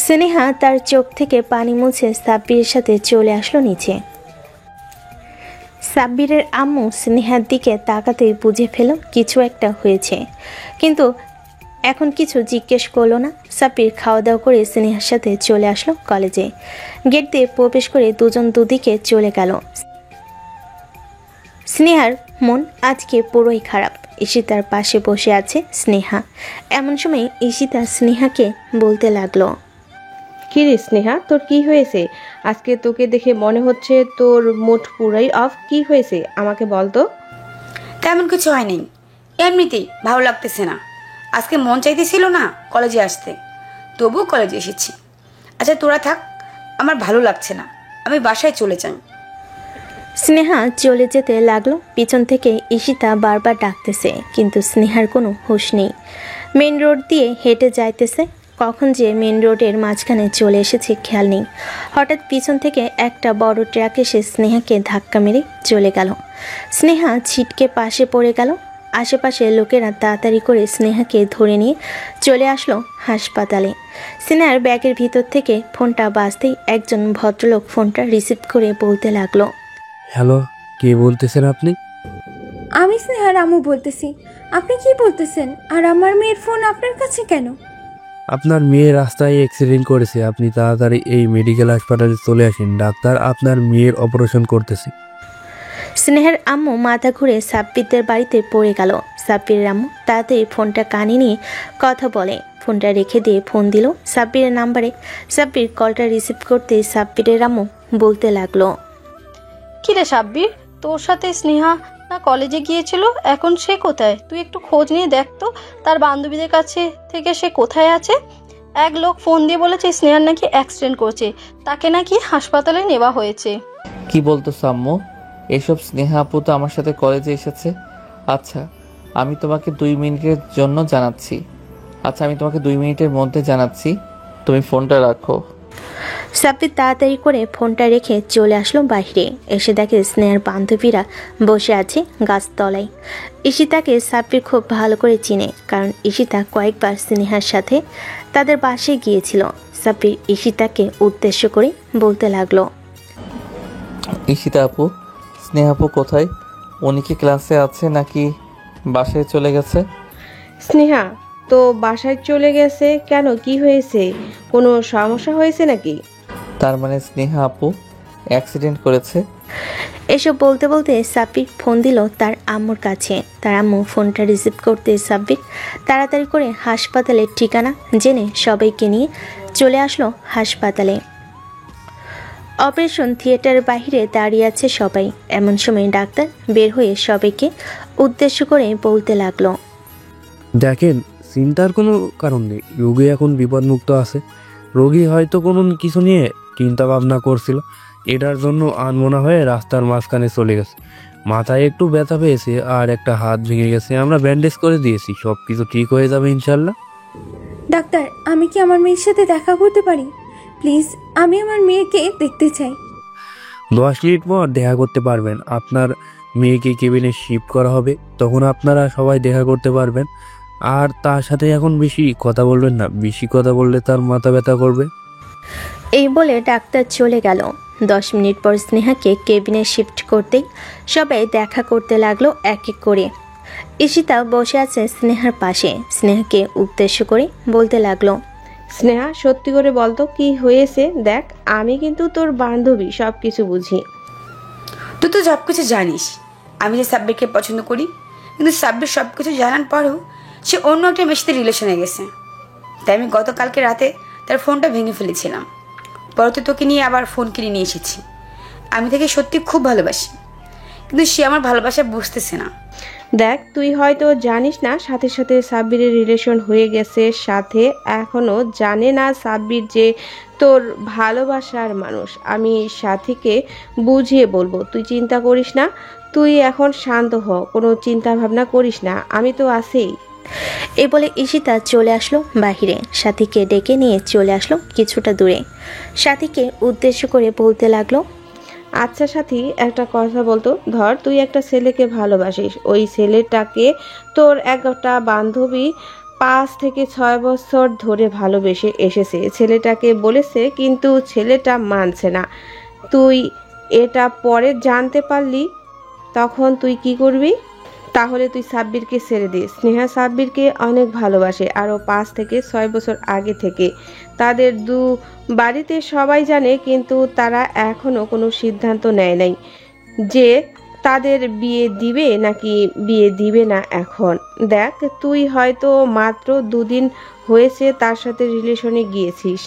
স্নেহা তার চোখ থেকে পানি মুছে সাব্বিরের সাথে চলে আসলো নিচে। সাব্বিরের আম্মু স্নেহার দিকে তাকাতেই বুঝে ফেল কিছু একটা হয়েছে, কিন্তু এখন কিছু জিজ্ঞেস করলো না। সাব্বির খাওয়া দাওয়া করে স্নেহার সাথে চলে আসলো কলেজে। গেট দিয়ে প্রবেশ করে দুজন দুদিকে চলে গেল। স্নেহার মন আজকে পুরোই খারাপ। ঈশিতার পাশে বসে আছে স্নেহা। এমন সময় ঈশিতা স্নেহাকে বলতে লাগলো, কি রে স্নেহা, তোর কি হয়েছে? আজকে তোকে দেখে মনে হচ্ছে তোর মুড পুরাই অফ। কি হয়েছে আমাকে বল তো। তেমন কিছু হয়নি, এমনিতেই ভালো লাগতেছে না। আজকে মন চাইতেছিল না কলেজে আসতে, তবুও কলেজে এসেছি। আচ্ছা তোরা থাক, আমার ভালো লাগছে না, আমি বাসায় চলে যাই। স্নেহা চলে যেতে লাগলো। পিছন থেকে ঈশিতা বারবার ডাকতেছে, কিন্তু স্নেহার কোনো হুঁশ নেই। মেন রোড দিয়ে হেঁটে যাইতেছে, কখন যে মেন রোডের মাঝখানে চলে এসেছে খেয়াল নেই। হঠাৎ পিছন থেকে একটা বড় ট্রাক এসে স্নেহাকে ধাক্কা মেরে চলে গেল। স্নেহা ছিটকে পাশে পড়ে গেল। আশেপাশে লোকেরা তাড়াতাড়ি করে স্নেহাকে ধরে নিয়ে চলে আসলো হাসপাতালে। স্নেহার ব্যাগের ভিতর থেকে ফোনটা বাজতেই একজন ভদ্রলোক ফোনটা রিসিভ করে বলতে লাগলো, হ্যালো, কে বলতেছেন আপনি? আমি স্নেহার আম্মু বলতেছি। আপনি কি বলতেছেন? আর আমার মেয়ের ফোন আপনার কাছে কেন? আপনার মেয়ে রাস্তায় অ্যাক্সিডেন্ট করেছে, আপনি তাড়াতাড়ি এই মেডিকেল হাসপাতালে চলে আসেন। ডাক্তার আপনার মেয়ের অপারেশন করতেছে। স্নেহার আম্মু মাথা ঘুরে সাব্বিরদের বাড়িতে পড়ে গেল। সাব্বিরের আম্মু তাড়াতাড়ি ফোনটা কানে নিয়ে কথা বলে। ফোনটা রেখে দিয়ে ফোন দিল সাব্বিরের নাম্বারে। সাব্বির কলটা রিসিভ করতে সাব্বিরের আম্মু বলতে লাগলো, কিরে সাব্বির, তোর সাথে স্নেহা না কলেজে গিয়েছিল, এখন সে কোথায়? তুই একটু খোঁজ নিয়ে দেখ তো তার বান্ধবীদের কাছে থেকে সে কোথায় আছে। এক লোক ফোন দিয়ে বলেছে স্নেহার নাকি অ্যাক্সিডেন্ট করেছে, তাকে নাকি হাসপাতালে নেওয়া হয়েছে। কি বলতো সাম্য? এসব স্নেহা আপু তো আমার সাথে কলেজে এসেছে। আচ্ছা আমি তোমাকে 2 মিনিটের জন্য জানাচ্ছি। আমি তোমাকে 2 মিনিটের মধ্যে জানাচ্ছি, তুমি ফোনটা রাখো। সাব্বির তাড়াতাড়ি করে ফোনটা রেখে চলে আসলো বাইরে। এসে দেখে স্নেহার বান্ধবীরা বসে আছে গাছতলায়। ঈশিতাকে সাব্বির খুব ভালো করে চিনে, কারণ ঈশিতা কয়েকবার স্নেহার সাথে তাদের বাসায় গিয়েছিল। সাব্বির ঈশিতাকে উদ্দেশ্য করে বলতে লাগলো, ঈশিতা আপু, স্নেহা আপু কোথায়? উনি কি ক্লাসে আছে নাকি বাসায় চলে গেছে? স্নেহা তো বাসায় চলে গেছে। কেন, কি হয়েছে? কোনো সমস্যা হয়েছে নাকি? তার মানে স্নেহা আপু অ্যাক্সিডেন্ট করেছে? এসব বলতে বলতে সাব্বির ফোন দিল তার আম্মুর কাছে। তার আম্মু ফোনটা রিসিভ করতে সাব্বির তাড়াতাড়ি করে হাসপাতালের ঠিকানা জেনে সবাইকে নিয়ে চলে আসলো হাসপাতালে। অপারেশন থিয়েটারের বাইরে দাঁড়িয়ে আছে সবাই। এমন সময় ডাক্তার বের হয়ে সবাইকে উদ্দেশ্য করে বলতে লাগলো, দেখেন, চিন্তার কোনো কারণ নেই। রোগী এখন বিপদমুক্ত আছে। রোগী হয়তো কোনো কিছু নিয়ে চিন্তা ভাবনা করছিল, এটার জন্য আনমনা হয়ে রাস্তার মাঝখানে চলে গেছে। মাথায় একটু ব্যথা পেয়েছে আর একটা হাত ভেঙে গেছে, আমরা ব্যান্ডেজ করে দিয়েছি, সব কিছু ঠিক হয়ে যাবে ইনশাল্লাহ। ডাক্তার, আমি কি আমার মেয়ের সাথে দেখা করতে পারি? প্লিজ, আমি আমার মেয়েকে দেখতে চাই। 10 মিনিট পর দেখা করতে পারবেন। আপনার মেয়েকে কেবিনে শিফট করা হবে, তখন আপনারা সবাই দেখা করতে পারবেন। আর তার সাথে এখন বেশি কথা বলবেন না, বেশি কথা বললে তার মাথা ব্যথা করবে। এই বলে ডাক্তার চলে গেল। 10 মিনিট পর স্নেহাকে কেবিনে শিফট করতেই সবাই দেখা করতে লাগলো এক এক করে। ঈশিতা বসে আছে স্নেহার পাশে, স্নেহাকে উদ্দেশ্য করে বলতে লাগলো, স্নেহা, সত্যি করে বলতো কি হয়েছে? দেখ, আমি কিন্তু তোর বান্ধবী, সব কিছু বুঝি। তুই তো সব কিছু জানিস আমি যে সাব্বিরকে পছন্দ করি, কিন্তু সাব্বির সব কিছু জানার পরেও সে অন্য একটা মেয়ের সাথে রিলেশনে গেছে। তাই আমি গতকালকে রাতে তার ফোনটা ভেঙে ফেলেছিলাম। পরে তো তোকে নিয়ে আবার ফোন কিনে নিয়ে এসেছি। আমি তাকে সত্যি খুব ভালোবাসি, কিন্তু সে আমার ভালোবাসা বুঝতেছে না। দেখ, তুই হয়তো জানিস না সাথে সাথে সাব্বিরের রিলেশন হয়ে গেছে, সাথে এখনো জানে না সাব্বির যে তোর ভালোবাসার মানুষ। আমি সাথীকে বুঝিয়ে বলবো, তুই চিন্তা করিস না। তুই এখন শান্ত হ, কোনো চিন্তা ভাবনা করিস না, আমি তো আছেই। এই বলে ঈশিতা চলে আসলো বাহিরে, সাথীকে ডেকে নিয়ে চলে আসলো কিছুটা দূরে। সাথীকে উদ্দেশ্য করে বলতে লাগলো, আচ্ছা সাথী, একটা কথা বলতো। ধর, তুই একটা ছেলেকে ভালোবাসিস, ওই ছেলেটাকে তোর একটা বান্ধবী 5 থেকে 6 বছর ধরে ভালোবেসে এসেছে। ছেলেটাকে বলেছে, কিন্তু ছেলেটা মানছে না। তুই এটা পরে জানতে পারলি, তখন তুই কি করবি? তাহলে তুই সাব্বিরকে ছেড়ে দে। স্নেহা সাব্বিরকে অনেক ভালোবাসে, আরও 5 থেকে 6 বছর আগে থেকে। তাদের বাড়িতে সবাই জানে, কিন্তু তারা এখনো কোনো সিদ্ধান্ত নেয় নাই যে তাদের বিয়ে দিবে নাকি বিয়ে দিবে না। এখন দেখ, তুই হয়তো মাত্র 2 দিন হয়েছে তার সাথে রিলেশনে গিয়েছিস,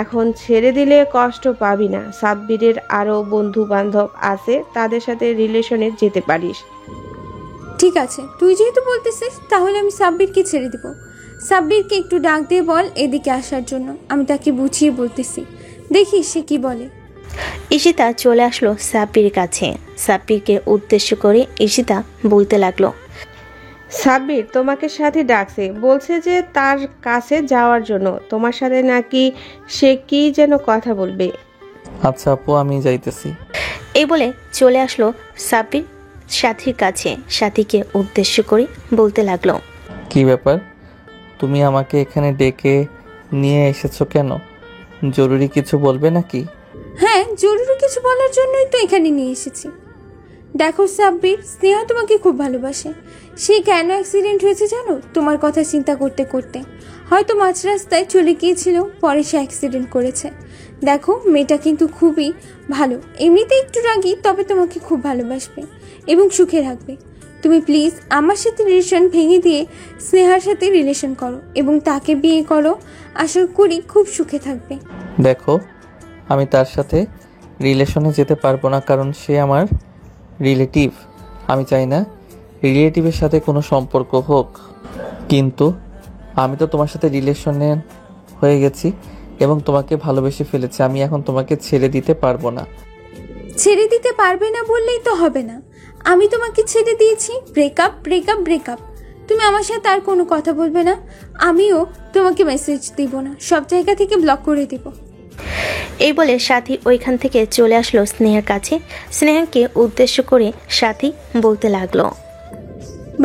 এখন ছেড়ে দিলে কষ্ট পাবি না। সাব্বিরের আরও বন্ধু বান্ধব আছে, তাদের সাথে রিলেশনে যেতে পারিস। ঠিক আছে, তুই যেহেতু বলতেছিস, তাহলে আমি সাব্বিরকে ছেড়ে দিব। সাব্বিরকে একটু ডাক দিয়ে বল এদিকে আসার জন্য, আমি তাকে বুঝিয়ে বলতেছি, দেখি সে কি বলে। ঈশিতা চলে আসলো সাব্বির কাছে। সাব্বিরকে উদ্দেশ্য করে ঈশিতা বলতে লাগলো, সাব্বির তোমাকে সাথে ডাকছে, বলছে যে তার কাছে যাওয়ার জন্য, তোমার সাথে নাকি সে কি যেন কথা বলবে। আচ্ছা আপু, আমি যাইতেছি। এই বলে চলে আসলো সাব্বির সাথীর কাছে। সাথীকে উদ্দেশ্য করে বলতে লাগলো, কি ব্যাপার, তুমি আমাকে এখানে ডেকে নিয়ে এসেছো কেন? জরুরি কিছু বলবে নাকি? হ্যাঁ, জরুরি কিছু বলার জন্যই তো এখানে নিয়ে এসেছি। দেখো সাব্বির, স্নেহা তোমাকে খুব ভালোবাসে। সে কেন অ্যাক্সিডেন্ট হয়েছে জানো? তোমার কথা চিন্তা করতে করতে হয়তো মাঝ রাস্তায় চলে গিয়েছিল, পরে সে অ্যাক্সিডেন্ট করেছে। দেখো, মেয়েটা কিন্তু খুবই ভালো, এমনিতে একটু রাগী, তবে তোমাকে খুব ভালোবাসবে এবং সুখে রাখবে। তুমি প্লিজ আমার সাথে রিলেশন ভেঙে দিয়ে স্নেহার সাথে রিলেশন করো এবং তাকে বিয়ে করো, আশা করি খুব সুখে থাকবে। দেখো, আমি তার সাথে রিলেশনে যেতে পারবো না, কারণ সে আমার রিলেটিভ। আমি চাই না রিলেটিভের সাথে কোনো সম্পর্ক হোক, কিন্তু আমি তো তোমার সাথে রিলেশনে হয়ে গেছি এবং তোমাকে ভালোবেসে ফেলেছি। আমি এখন তোমাকে ছেড়ে দিতে পারবো না। ছেড়ে দিতে পারবে না বললেই তো হবে না, আমি তোমাকে ছেড়ে দিয়েছি। Breakup breakup breakup. তুমি আমার সাথে আর কোনো কথা বলবে না, আমিও তোমাকে মেসেজ দিব না, সব জায়গা থেকে ব্লক করে দিব। এই বলে সাথী ওইখান থেকে চলে আসলো স্নেহার কাছে। স্নেহাকে উদ্দেশ্য করে সাথী বলতে লাগলো,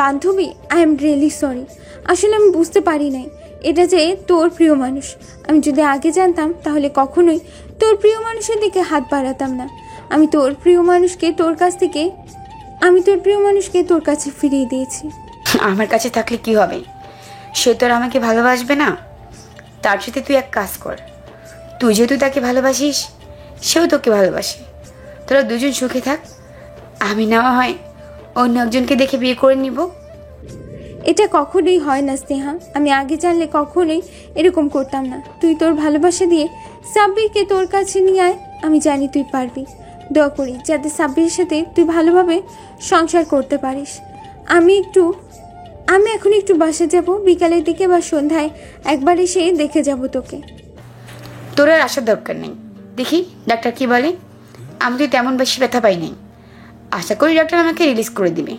বান্ধবী, আই এম রিয়েলি সরি। আসলে আমি বুঝতে পারি নাই এটা যে তোর প্রিয় মানুষ। আমি যদি আগে জানতাম তাহলে কখনোই তোর প্রিয় মানুষের দিকে হাত বাড়াতাম না। আমি তোর প্রিয় মানুষকে তোর কাছে ফিরিয়ে দিয়েছি। আমার কাছে থাকলে কি হবে? সে তো আর আমাকে ভালোবাসবে না। তার সাথে তুই এক কাজ কর, তুই যেহেতু তাকে ভালোবাসিস, সেও তোকে ভালোবাসে, তোরা দুজন সুখে থাক। আমি না হয় অন্য একজনকে দেখে বিয়ে করে নিব। এটা কখনোই হয় না স্নেহা, আমি আগে জানলে কখনোই এরকম করতাম না। তুই তোর ভালোবাসা দিয়ে সাব্বিরকে তোর কাছে নিয়ে আয়, আমি জানি তুই পারবি। দোয়া করি যাতে সাব্বিরের সাথে তুই ভালোভাবে সংসার করতে পারিস। আমি এখন একটু বাসা যাব, বিকালের দিকে বা সন্ধ্যায় একবার এসে দেখে যাব তোকে। তোর আর আসার দরকার নেই, দেখি ডাক্তার কি বলে। আমি তো তেমন বেশি ব্যথা পাই নাই, আশা করি ডক্টর আমাকে রিলিজ করে দিবে।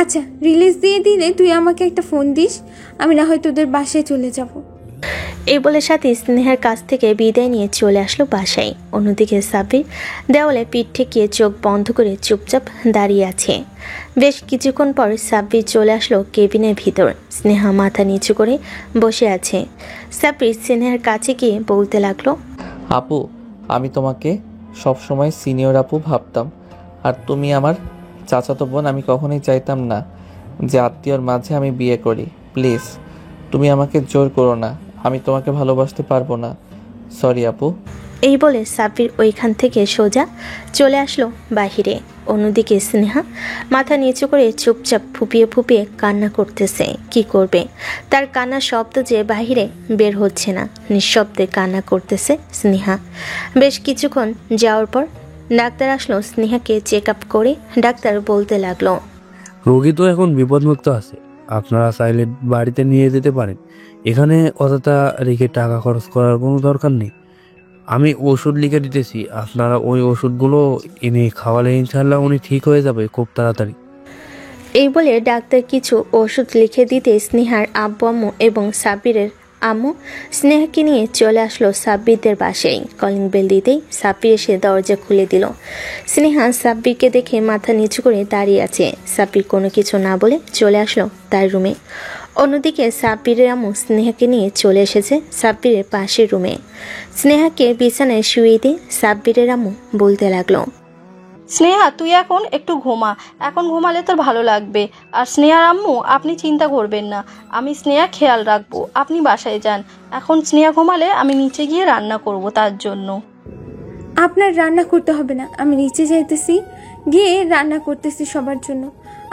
আচ্ছা, রিলিজ দিয়ে দিলে তুই আমাকে একটা ফোন দিস, আমি না হয় তোদের বাসায় চলে যাব। এই বলে সাথী স্নেহার কাছ থেকে বিদায় নিয়ে চলে আসলো বাসায়। অন্যদিকে সাব্বির দেওয়ালে পিঠ ঠেকিয়ে চোখ বন্ধ করে চুপচাপ দাঁড়িয়ে আছে। বেশ কিছুক্ষণ পর সাব্বির চলে আসলো কেবিনের ভিতর। স্নেহা মাথা নিচু করে বসে আছে। সাব্বির স্নেহার কাছে গিয়ে বলতে লাগলো, আপু, আমি তোমাকে সবসময় সিনিয়র আপু ভাবতাম, আর তুমি আমার চাচাতো বোন। আমি কখনোই চাইতাম না যে আত্মীয়র মাঝে আমি বিয়ে করি। প্লিজ তুমি আমাকে জোর করো না, আমি তোমাকে ভালোবাসতে পারবো না। সরি আপু। এই বলে সাব্বির ওইখান থেকে সোজা চলে আসলো বাহিরে। অন্যদিকে স্নেহা মাথা নিচু করে চুপচাপ ফুপিয়ে ফুপিয়ে কান্না করতেছে। কি করবে, তার কান্নার শব্দ যে বাহিরে বের হচ্ছে না। নিঃশব্দে কান্না করতেছে স্নেহা। বেশ কিছুক্ষণ যাওয়ার পর ডাক্তার আসলো স্নেহাকে চেক আপ করে। ডাক্তার বলতে লাগলো, রোগী তো এখন বিপদমুক্ত আছে, আপনারা চাইলে বাড়িতে নিয়ে যেতে পারেন। এখানে অতটা রেখে টাকা খরচ করার কোনো দরকার নেই। আমি ওষুধ লিখে দিতেছি, আপনারা ওই ওষুধগুলো এনে খাওয়ালে ইনশাল্লাহ উনি ঠিক হয়ে যাবে খুব তাড়াতাড়ি। এই বলে ডাক্তার কিছু ওষুধ লিখে দিতে স্নেহার আব্বু আম্মু এবং সাব্বিরের আম্মু স্নেহাকে নিয়ে চলে আসলো সাব্বিরদের বাসায়। কলিং বেল দিতেই সাব্বির এসে দরজা খুলে দিল। স্নেহা সাব্বিরকে দেখে মাথা নিচু করে দাঁড়িয়ে আছে। সাব্বির কোনো কিছু না বলে চলে আসলো তার রুমে। অন্যদিকে সাব্বিরের আম্মু স্নেহাকে নিয়ে চলে এসেছে সাব্বিরের পাশের রুমে। স্নেহাকে বিছানায় শুয়ে দিয়ে সাব্বিরের আম্মু বলতে লাগলো, স্নেহা, তুই এখন একটু ঘুমা। এখন ঘুমালে তোর ভালো লাগবে। আর স্নেহার আম্মু, আপনি চিন্তা করবেন না, আমি স্নেহা খেয়াল রাখবো। আপনি বাসায় যান। এখন স্নেহা ঘুমালে আমি নিচে গিয়ে রান্না করব তার জন্য। আপনার রান্না করতে হবে না, আমি নিচে যাইতেছি, গিয়ে রান্না করতেছি সবার জন্য।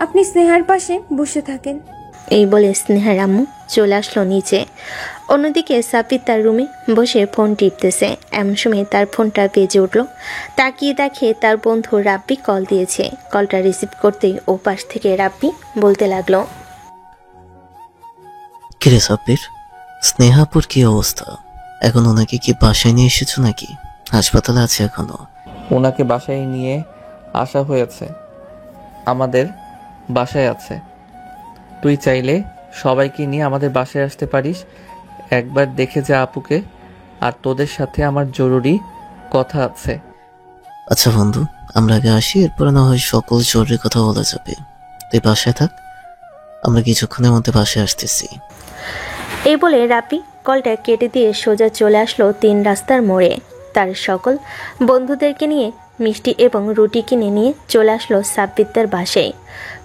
আপনি স্নেহার পাশে বসে থাকেন। এই বলে স্নেহার আম্মু চলে আসলো নিচে। অন্যদিকে সাব্বির তার রুমে বসে ফোন টিপতেছে। এমন সময় তার ফোনটা বেজে উঠল। তাকিয়ে দেখে তার বন্ধু রাব্বি কল দিয়েছে। কলটা রিসিভ করতেই ও পাশ থেকে রাব্বি বলতে লাগলো, কিরে সাব্বির, স্নেহাপুর কি অবস্থা? এখন ওনাকে কি বাসায় নিয়ে এসেছো নাকি হাসপাতালে আছে এখনো? ওনাকে বাসায় নিয়ে আসা হয়েছে, আমাদের বাসায় আছে। তুই চাইলে সবাইকে নিয়ে আমাদের বাসায় আসতে পারিস। একবার দেখে যা আপুকে, আর তোদের সাথে আমার জরুরি কথা আছে। আচ্ছা বন্ধু, আমরা আগে আসি, এরপরে না হয় সকল জরুরি কথা বলা যাবে। তুই বাসায় থাক, আমরা কিছুক্ষণের মধ্যে বাসায় আসতেছি। এই বলে রাব্বি কলটা কেটে দিয়ে সোজা চলে আসলো 3 রাস্তার মোড়ে। তার সকল বন্ধুদেরকে নিয়ে মিষ্টি এবং রুটি কিনে নিয়ে চলে আসলো সাব্বিরদের বাসায়।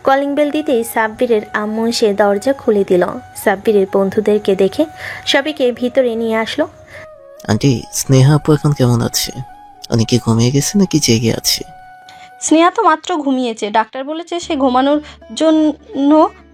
কলিং বেল দিতেই সাব্বিরের আম্মু এসে দরজা খুলে দিল। সাব্বিরের বন্ধুদেরকে দেখে সবাইকে ভিতরে নিয়ে আসলো। আন্টি, স্নেহা আপু এখন কেমন আছে? উনি কি ঘুমিয়ে গেছে নাকি জেগে আছে? স্নেহা তো মাত্র ঘুমিয়েছে। ডাক্তার বলেছে সে ঘুমানোর জন্য,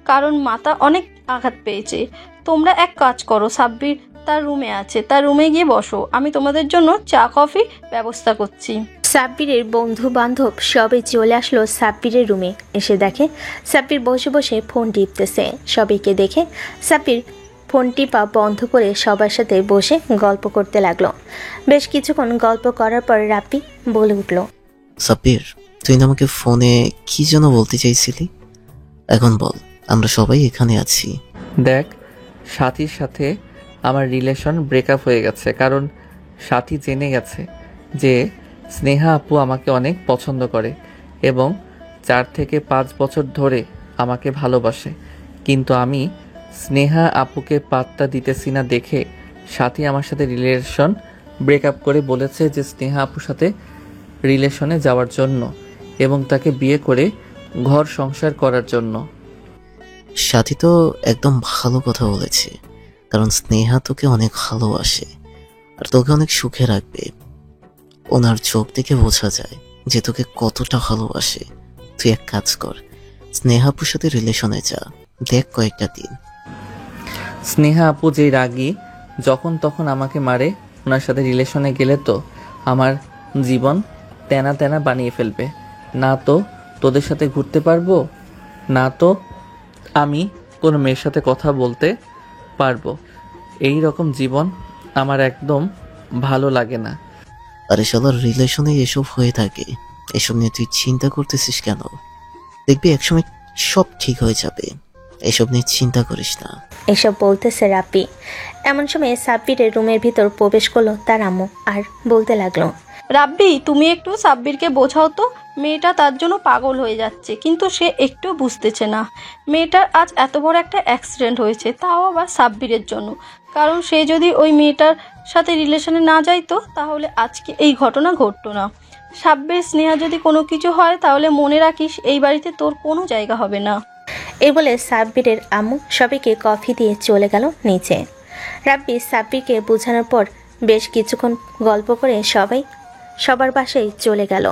কারণ মাথা অনেক আঘাত পেয়েছে। তোমরা এক কাজ করো, সাব্বির তার রুমে আছে, তার রুমে গিয়ে বসো। আমি তোমাদের জন্য চা কফি ব্যবস্থা করছি। সাব্বিরের বন্ধু বান্ধব সবাই চলে আসলো সাব্বিরের রুমে। এসে দেখে সাব্বির বসে বসে ফোন টিপতেছে। সবাইকে দেখে সাব্বির ফোন টিপা বন্ধ করে সবার সাথে বসে গল্প করতে লাগলো। বেশ কিছুক্ষণ গল্প করার পর রাব্বি বলে উঠল, সাব্বির, তুই না আমাকে ফোনে কি যেন বলতে চাইছিলি? এখন বল, আমরা সবাই এখানে আছি। দেখ, সাথীর সাথে আমার রিলেশন ব্রেকআপ হয়ে গেছে, কারণ সাথী জেনে গেছে যে স্নেহা আপু আমাকে অনেক পছন্দ করে এবং 4 থেকে 5 বছর ধরে আমাকে ভালোবাসে। কিন্তু আমি স্নেহা আপুকে পাত্তা দিতেছি না দেখে সাথী আমার সাথে রিলেশন ব্রেকআপ করে বলেছে যে স্নেহা আপুর সাথে রিলেশনে যাওয়ার জন্য এবং তাকে বিয়ে করে ঘর সংসার করার জন্য। সাথী তো একদম ভালো কথা বলেছে, কারণ স্নেহা তোকে অনেক ভালোবাসে আর তোকে অনেক সুখে রাখবে। ওনার চোখ দেখে বোঝা যায় যে তোকে কতটা ভালোবাসে। তুই এক কাজ কর, স্নেহাপুর সাথে রিলেশনে যা, দেখ কয়েকটা দিন। স্নেহা আপু যেই রাগী, যখন তখন আমাকে মারে। ওনার সাথে রিলেশনে গেলে তো আমার জীবন তেনা তেনা বানিয়ে ফেলবে। না তো তোদের সাথে ঘুরতে পারবো, না তো আমি কোনো মেয়ের সাথে কথা বলতে পারবো। এই রকম জীবন আমার একদম ভালো লাগে না। আরে শালার, রিলেশনে এসব হয়ে থাকে, এসব নিয়ে তুই চিন্তা করতেছিস কেন? দেখবি একসময় সব ঠিক হয়ে যাবে। এসব নিয়ে চিন্তা করিস না। এসব বলতেছে রাব্বি। এমন সময় সাব্বিরের রুমের ভিতর প্রবেশ করলো তার আম্মু আর বলতে লাগলো, রাব্বি, তুমি একটু সাব্বিরকে বোঝাও তো, মেয়েটা তার জন্য পাগল হয়ে যাচ্ছে, কিন্তু সে একটু বুঝতেছে না। মেয়েটার আজ এত বড় একটা অ্যাক্সিডেন্ট হয়েছে, তাও আবার সাব্বিরের জন্য। কারণ সে যদি ওই মেয়েটার সাথে রিলেশনে না যাইতো তাহলে আজকে এই ঘটনা ঘটতো না। সাব্বির, স্নেহা যদি কোনো কিছু হয় তাহলে মনে রাখিস এই বাড়িতে তোর কোনো জায়গা হবে না। এই বলে সাব্বিরের আম্মু সবাইকে কফি দিয়ে চলে গেল নিচে। রাব্বি সাব্বিরকে বোঝানোর পর বেশ কিছুক্ষণ গল্প করে সবার বাসায় চলে গেল।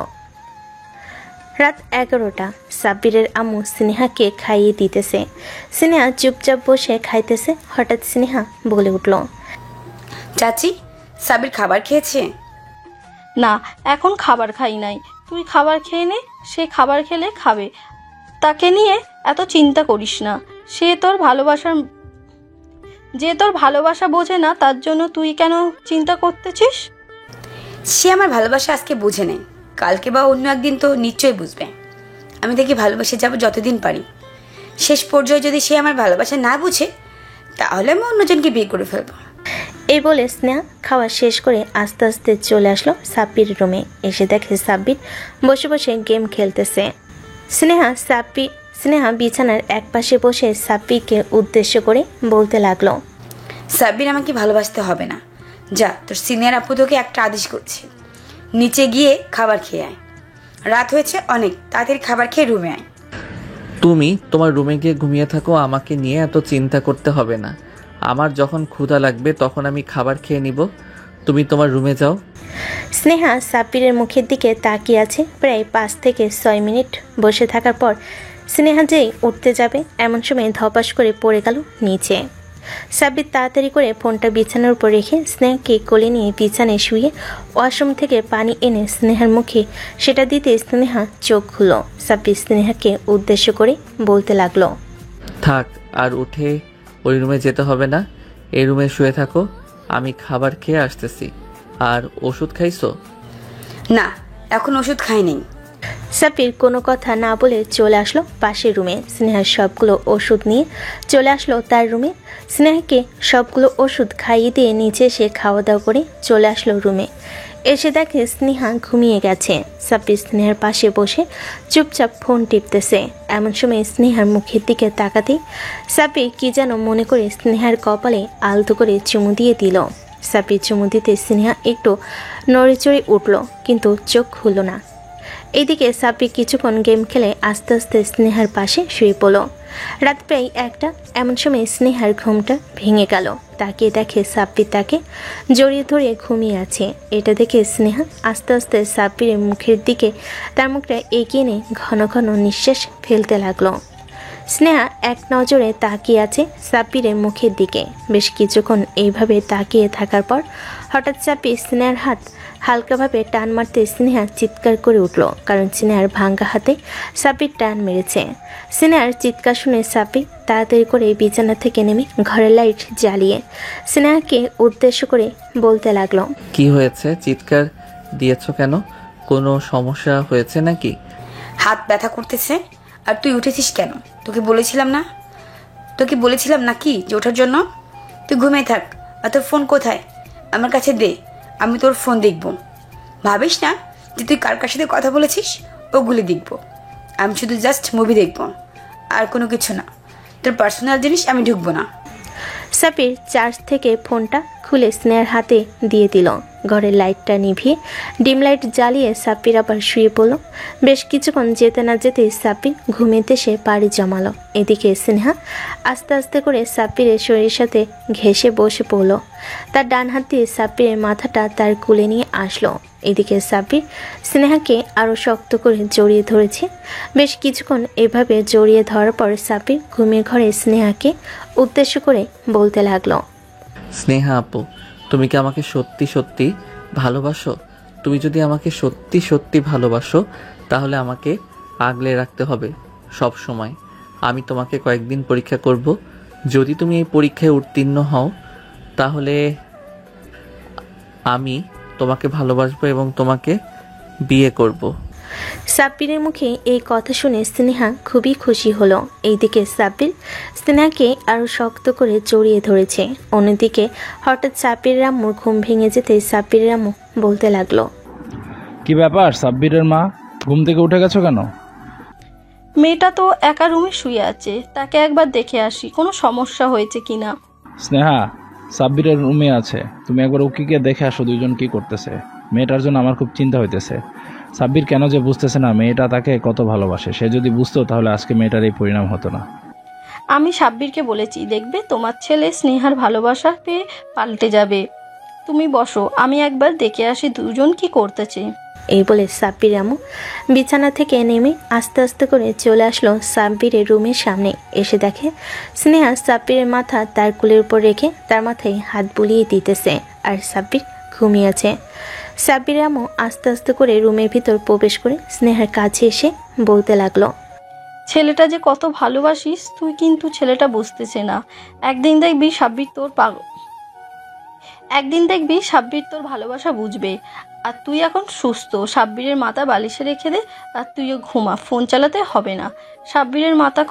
রাত 11টা। সাব্বিরের আম্মু স্নেহাকে খাইয়ে দিতেছে। স্নেহা চুপচাপ বসে খাইতেছে। হঠাৎ স্নেহা বলে উঠল, চাচি, সাবির খাবার খেয়েছে? না, এখন খাবার খাই নাই। তুই খাবার খেয়ে নে, সে খাবার খেলে খাবে। তাকে নিয়ে এত চিন্তা করিস না। যে তোর ভালোবাসা বোঝে না, তার জন্য তুই কেন চিন্তা করতেছিস? সে আমার ভালোবাসা আজকে বুঝে নেই, কালকে বা অন্য একদিন তো নিশ্চয়ই বুঝবে। আমি তাকে ভালোবাসে যাব যতদিন পারি। শেষ পর্যায়ে যদি সে আমার ভালোবাসা না বুঝে, তাহলে আমি অন্যজনকে বিয়ে করে ফেলবো। এই বলে স্নেহা খাওয়া শেষ করে আস্তে আস্তে চলে আসলো সাব্বির রুমে। এসে দেখে সাব্বির বসে বসে গেম খেলতেছে। স্নেহা বিছানার একপাশে বসে সাব্বিরকে উদ্দেশ্য করে বলতে লাগলো, সাব্বির, আমাকে ভালোবাসতে হবে না। যা, তোর সিনিয়র আপু তোকে একটা আদেশ করছে, নিচে গিয়ে খাবার খেয়ে আয়। রাত হয়েছে অনেক, তাড়াতাড়ি খাবার খেয়ে রুমে আয়। তুমি তোমার রুমে গিয়ে ঘুমিয়ে থাকো, আমাকে নিয়ে এত চিন্তা করতে হবে না। আমার যখন ক্ষুধা লাগবে তখন আমি খাবার খেয়ে নিব। তুমি তোমার রুমে যাও। স্নেহা সাব্বিরের মুখের দিকে তাকিয়ে আছে। প্রায় 5 থেকে 6 মিনিট বসে থাকার পর স্নেহা যেই উঠতে যাবে এমন সময় ধপাস করে পড়ে গেল নিচে। সাব্বির তাড়াতাড়ি করে ফোনটা বিছানার উপর রেখে স্নেহাকে কোলে নিয়ে বিছানায় শুয়ে ওয়াশরুম থেকে পানি এনে স্নেহার মুখে সেটা দিতে স্নেহা চোখ খুলো। সাব্বির স্নেহাকে উদ্দেশ্য করে বলতে লাগলো, থাক, আর উঠে ওই রুমে যেতে হবে না। এই রুমে শুয়ে থাকো, আমি খাবার খেয়ে আসতেছি। আর ওষুধ খাইছো? না, এখন ওষুধ খাই নেই। সাব্বির কোনো কথা না বলে চলে আসলো পাশের রুমে। স্নেহার সবগুলো ওষুধ নিয়ে চলে আসলো তার রুমে। স্নেহাকে সবগুলো ওষুধ খাইয়ে দিয়ে নিচে এসে খাওয়া দাওয়া করে চলে আসলো রুমে। এসে দেখে স্নেহা ঘুমিয়ে গেছে। সাব্বির স্নেহার পাশে বসে চুপচাপ ফোন টিপতেছে। এমন সময় স্নেহার মুখের দিকে তাকাতেই সাব্বির কি যেন মনে করে স্নেহার কপালে আলতো করে চুমু দিয়ে দিল। সাব্বির চুমু দিতে স্নেহা একটু নড়েচড়ে উঠল, কিন্তু চোখ খুলল না। এইদিকে সাব্বির কিছুক্ষণ গেম খেলে আস্তে আস্তে স্নেহার পাশে শুয়ে পড়ল। রাত প্রায় 1টা। এমন সময় স্নেহার ঘুমটা ভেঙে গেল। তাকিয়ে দেখে সাব্বির তাকে জড়িয়ে ধরে ঘুমিয়ে আছে। এটা দেখে স্নেহা আস্তে আস্তে সাব্বিরের মুখের দিকে তার মুখটা এগিয়ে নিয়ে ঘন ঘন নিঃশ্বাস ফেলতে লাগলো। স্নেহা এক নজরে তাকিয়ে আছে সাব্বিরের মুখের দিকে। বেশ কিছুক্ষণ এইভাবে তাকিয়ে থাকার পর হঠাৎ সাব্বির স্নেহার হাত হালকাভাবে টান মারতে স্নেহা চিৎকার করে উঠল, কারণ স্নেহার ভাঙ্গা হাতে সাব্বির টান মেরেছে। স্নেহার চিৎকার শুনে সাব্বির তাড়াতাড়ি করে বিছানা থেকে নেমে ঘরের লাইট জ্বালিয়ে স্নেহাকে উদ্দেশ্য করে বলতে লাগলো, কি হয়েছে? চিৎকার দিয়েছো কেন? কোনো সমস্যা হয়েছে নাকি? হাত ব্যথা করতেছে। আর তুই উঠেছিস কেন? তোকে বলেছিলাম নাকি যে ওঠার জন্য? তুই ঘুমিয়ে থাক। আর তোর ফোন কোথায়? আমার কাছে দে, আমি তোর ফোন দেখব। ভাবিস না যে তুই কার কার সাথে কথা বলেছিস, ওগুলি দেখব। আমি শুধু জাস্ট মুভি দেখব, আর কোনো কিছু না। তোর পার্সোনাল জিনিস আমি ঢুকবো না। সাব্বির চার্জ থেকে ফোনটা খুলে স্নেহার হাতে দিয়ে দিল। ঘরের লাইটটা নিভিয়ে ডিম লাইট জ্বালিয়ে সাব্বির আবার শুয়ে পড়ল। বেশ কিছুক্ষণ যেতে না যেতেই সাব্বির ঘুমিয়ে এসে পাড়ি জমালো। এদিকে স্নেহা আস্তে আস্তে করে সাব্বিরের শরীরের সাথে ঘেঁষে বসে পড়ল। তার ডান হাত দিয়ে সাব্বিরের মাথাটা তার কুলে নিয়ে আসলো। এদিকে সাব্বির স্নেহাকে আরও শক্ত করে জড়িয়ে ধরেছে। বেশ কিছুক্ষণ এভাবে জড়িয়ে ধরার পর সাব্বির ঘুমিয়ে ঘরে স্নেহাকে উদ্দেশ্য করে বলতে লাগলো, স্নেহা আপু, তুমি কি আমাকে সত্যি সত্যি ভালোবাসো? তুমি যদি আমাকে সত্যি সত্যি ভালোবাসো তাহলে আমাকে আগলে রাখতে হবে সব সময়। আমি তোমাকে কয়েকদিন পরীক্ষা করব। যদি তুমি এই পরীক্ষায় উত্তীর্ণ হও তাহলে আমি তোমাকে ভালোবাসবো এবং তোমাকে বিয়ে করব। সাব্বিরের মুখে এই কথা শুনে স্নেহা খুবই খুশি হলো। এইদিকে সাব্বির স্নেহাকে আরও শক্ত করে জড়িয়ে ধরেছে। অন্যদিকে হঠাৎ সাব্বিরের আম্মুর ঘুম ভেঙে যেতে সাব্বিরের আম্মু বলতে লাগলো, কি ব্যাপার সাব্বিরের মা, ঘুম থেকে উঠে গেছো কেন? মেয়েটা তো একা রুমে শুয়ে আছে, তাকে একবার দেখে আসি কোনো সমস্যা হয়েছে কিনা। স্নেহা, সাব্বিরের রুমে আছে, তুমি একবার উকিকে দেখে আসো দুইজন কি করতেছে। মেয়েটার জন্য আমার খুব চিন্তা হইতেছে। সাব্বির কেন যে বুঝতেছে না মেয়েটা তাকে কত ভালোবাসে। সে যদি বুঝতো তাহলে আজকে মেয়েটার এই পরিণাম হতো না। আমি সাব্বিরকে বলেছি, দেখবে তোমার ছেলে স্নেহার ভালোবাসা পেয়ে পাল্টে যাবে। তুমি বসো, আমি একবার দেখে আসি দুজন কি করতেছে। এই বলে সাব্বির আম্মু বিছানা থেকে নেমে আস্তে আস্তে করে চলে আসলো সাব্বিরের রুমের সামনে। এসে দেখে স্নেহা সাব্বিরের মাথা তার কুলের উপর রেখে তার মাথায় হাত বুলিয়ে দিতেছে, আর সাব্বির ঘুমিয়েছে। সাব্বির আম্মু আস্তে আস্তে করে রুমের ভিতর প্রবেশ করে স্নেহার কাছে এসে বলতে লাগলো, ছেলেটা যে কত ভালোবাসিস তুই, কিন্তু ছেলেটা বুঝতেছে না। একদিন দেখবি সাব্বির তোর ভালোবাসা বুঝবে। আর তুই এখন সুস্থ, সাব্বিরের মাথা বালিশে রেখে দে আর তুইও ঘুমা, ফোন চালাতে হবে না। সাব্বিরের মাথা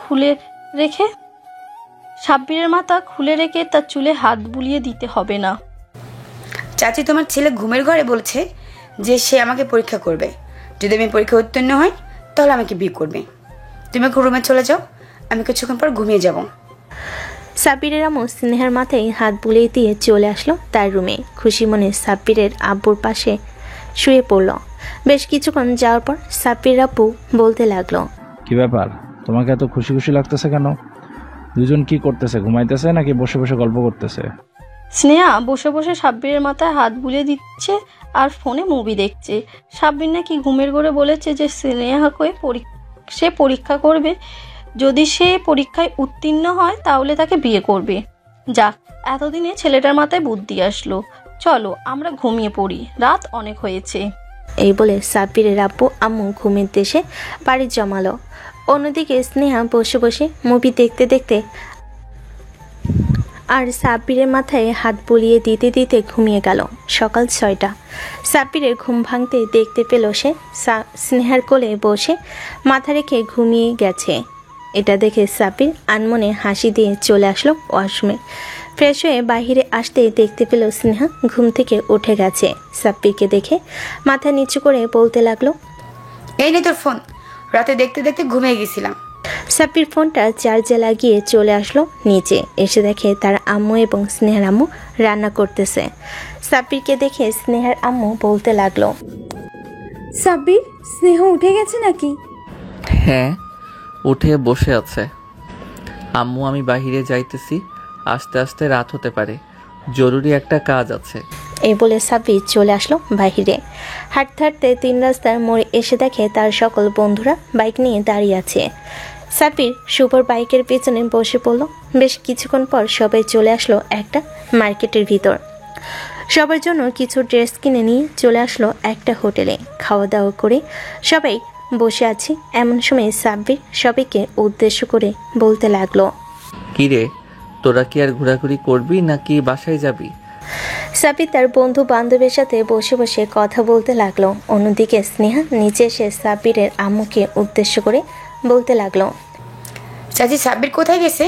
খুলে রেখে তার চুলে হাত বুলিয়ে দিতে হবে না। চাচি, তোমার ছেলে ঘুমের ঘরে বলছে যে সে আমাকে পরীক্ষা করবে। যদি আমি পরীক্ষা উত্তীর্ণ হই তাহলে আমাকে বিয়ে করবে। তুমি রুমে চলে যাও, আমি কিছুক্ষণ পর ঘুমিয়ে যাব। সাব্বিরের আম্মু স্নেহার মাথায় হাত বুলিয়ে দিয়ে চলে আসলো তার রুমে। খুশি মনে সাব্বিরের আব্বুর পাশে শুয়ে পড়ল। বেশ কিছুক্ষণ যাওয়ার পর সাব্বির আব্বু বলতে লাগলো, কি ব্যাপার, তোমাকে এত খুশি খুশি লাগতেছে কেন? দুজন কি করতেছে, ঘুমাইতেছে নাকি বসে বসে গল্প করতেছে? স্নেহা বসে বসে সাব্বিরের মাথায় হাত বুলিয়ে দিচ্ছে আর ফোনে মুভি দেখছে। সাব্বির নাকি ঘুমের ঘরে বলেছে যে স্নেহাকে সে পরীক্ষা করবে, যদি সে পরীক্ষায় উত্তীর্ণ হয় তাহলে তাকে বিয়ে করবে। যাক, এতদিনে ছেলেটার মাথায় বুদ্ধি আসলো। চলো আমরা ঘুমিয়ে পড়ি, রাত অনেক হয়েছে। এই বলে সাব্বিরের আব্বু আম্মু ঘুমের দেশে পাড়ি জমালো। অন্যদিকে স্নেহা বসে বসে মুভি দেখতে দেখতে আর সাব্বিরের মাথায় হাত বুলিয়ে দিতে দিতে ঘুমিয়ে গেল। সকাল 6টা। সাব্বিরের ঘুম ভাঙতে দেখতে পেল সে স্নেহার কোলে বসে মাথা রেখে ঘুমিয়ে গেছে। এটা দেখে সাব্বির আনমনে হাসি দিয়ে চলে আসলো ওয়াশরুমে। ফ্রেশ হয়ে বাহিরে আসতেই দেখতে পেল স্নেহা ঘুম থেকে উঠে গেছে। সাব্বিরকে দেখে মাথা নিচু করে বলতে লাগলো, এই নে তোর ফোন, রাতে দেখতে দেখতে ঘুমিয়ে গেছিলাম। সাব্বির ফোনটা চার্জে লাগিয়ে চলে আসলো নিচে। এসে দেখে তার আম্মু এবং স্নেহার আম্মু রান্না করতেছে। সাব্বিরকে দেখে স্নেহার আম্মু বলতে লাগলো, সাব্বির, স্নেহ উঠে গেছে নাকি? হ্যাঁ, উঠে বসে আছে। আম্মু, আমি বাহিরে যাইতেছি, আস্তে আস্তে রাত হতে পারে, জরুরি একটা কাজ আছে। এই বলে সাব্বির চলে আসলো বাহিরে। হাঁটতে হাঁটতে 3 রাস্তার মোড়ে এসে দেখে তার সকল বন্ধুরা বাইক নিয়ে দাঁড়িয়ে আছে। সাব্বির শুভর বাইকের পেছনে বসে পড়ল। বেশ কিছুক্ষণ পর সবাই চলে আসলো একটা মার্কেটের ভিতর। সবার জন্য কিছু ড্রেস কিনে নিয়ে চলে আসলো একটা হোটেলে। খাওয়া দাওয়া করে সবাই বসে আছি, এমন সময় সাব্বির সবাইকে উদ্দেশ্য করে বলতে লাগলো, কিরে, তোরা কি আর ঘোরাঘুরি করবি নাকি বাসায় যাবি? সাব্বির তার বন্ধু বান্ধবের সাথে বসে বসে কথা বলতে লাগলো। অন্যদিকে স্নেহা নিচে এসে সাব্বিরের আম্মুকে উদ্দেশ্য করে বলতে লাগলো, চাচি, সাব্বির কোথায় গেছে?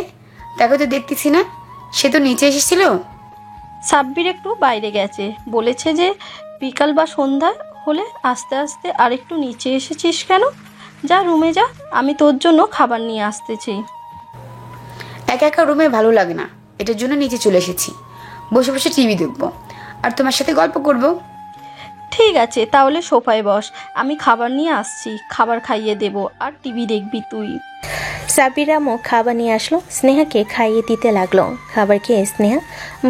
তাকে তো দেখতেছি না, সে তো নিচে এসেছিল। সাব্বির একটু বাইরে গেছে, বলেছে যে বিকাল বা সন্ধ্যা হলে আস্তে আস্তে আর একটু নিচে এসেছিস কেন? যা রুমে যা, আমি তোর জন্য খাবার নিয়ে আসতেছি। একা একা রুমে ভালো লাগে না, এটার জন্য নিচে চলে এসেছি। বসে বসে টিভি দেখবো আর তোমার সাথে গল্প করব। ঠিক আছে, তাহলে সোফায় বস, আমি খাবার নিয়ে আসছি, খাবার খাইয়ে দেব আর টিভি দেখবি তুই। সাব্বির আম্মু খাবার নিয়ে আসলো, স্নেহাকে খাইয়ে দিতে লাগলো। খাবার খেয়ে স্নেহা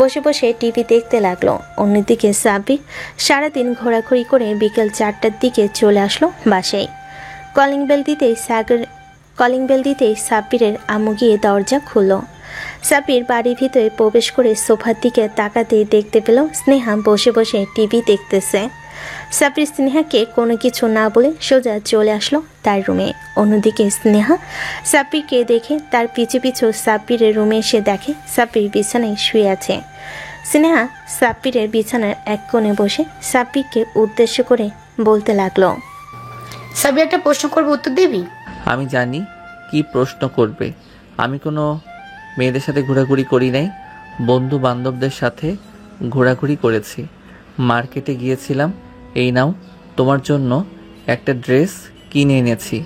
বসে বসে টিভি দেখতে লাগলো। অন্যদিকে সাব্বির সারাদিন ঘোরাঘুরি করে বিকেল 4টার দিকে চলে আসলো বাসায়। কলিং বেল দিতেই সাব্বিরের আম্মু গিয়ে দরজা খুলল। সাব্বির বাড়ির ভিতরে প্রবেশ করে সোফার দিকে তাকাতেই দেখতে পেল স্নেহা বসে বসে টিভি দেখতেছে। সাব্বির স্নেহাকে কোনো কিছু না বলে সোজা চলে আসলো তার রুমে। অন্যদিকে স্নেহা সাব্বিরকে দেখে তার পিছু পিছু সাব্বিরের রুমে এসে দেখে সাব্বির বিছানায় শুয়ে আছে। স্নেহা সাব্বিরের বিছানার এক কোণে বসে সাব্বিরকে উদ্দেশ্য করে বলতে লাগলো, সাবির একটা প্রশ্ন করবো, উত্তর দিবি? আমি জানি কি প্রশ্ন করবে। আমি কোনো মেয়েদের সাথে ঘোরাঘুরি করি নাই, বন্ধু বান্ধবদের সাথে ঘোরাঘুরি করেছি। মার্কেটে গিয়েছিলাম, এই নাও তোমার জন্য একটা ড্রেস কিনে এনেছি।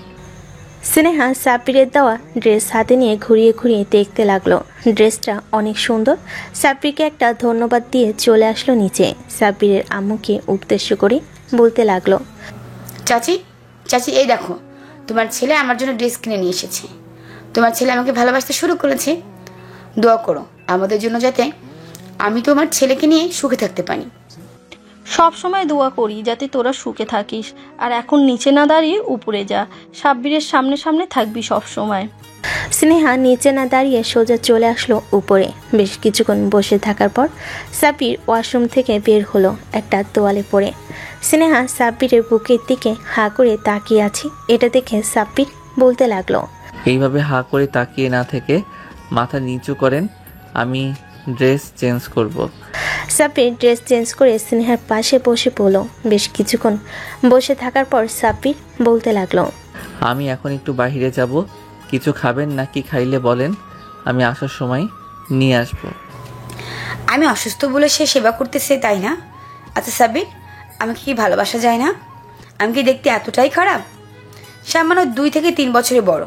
স্নেহা সাব্বিরের দেওয়া ড্রেস হাতে নিয়ে ঘুরিয়ে ঘুরিয়ে দেখতে লাগলো। ড্রেসটা অনেক সুন্দর। সাব্বিরকে একটা ধন্যবাদ দিয়ে চলে আসলো নিচে। সাব্বিরের আম্মুকে উদ্দেশ্য করে বলতে লাগলো, চাচি, চাচি, এই দেখো তোমার ছেলে আমার জন্য ড্রেস কিনে নিয়ে এসেছে। তোমার ছেলে আমাকে ভালোবাসতে শুরু করেছে। দোয়া করো আমাদের জন্য, যাতে আমি তোমার ছেলেকে নিয়ে সুখে থাকতে পারি। সব সময় দোয়া করি যাতে তোরা সুখে থাকিস। আর এখন নিচে না দাঁড়িয়ে উপরে যা, সাব্বিরের সামনে সামনে থাকবি সব সময়। স্নেহা নিচে না দাঁড়িয়ে সোজা চলে আসলো উপরে। বেশ কিছুক্ষণ বসে থাকার পর সাব্বির ওয়াশরুম থেকে বের হলো একটা তোয়ালে পরে। স্নেহা সাব্বিরের বুকের দিকে হাঁ করে তাকিয়ে আছে। এটা দেখে সাব্বির বলতে লাগলো, এইভাবে হাঁ করে তাকিয়ে না থেকে মাথা নিচু করেন, আমি ড্রেস চেঞ্জ করব। সাব্বির ড্রেস চেঞ্জ করে স্নেহার পাশে বসে পড়ল। বেশ কিছুক্ষণ বসে থাকার পর সাব্বির বলতে লাগলো, আমি এখন একটু বাইরে যাব, কিছু খাবেন নাকি খাইলে বলেন, আমি আসার সময় নিয়ে আসব। আমি অসুস্থ বলে সে সেবা করতেছে, তাই না? আচ্ছা সাবির, আমাকে কি ভালোবাসা যায় না? আমি কি দেখতে এতটাই খারাপ? সামান্য 2 থেকে 3 বছরের বড়,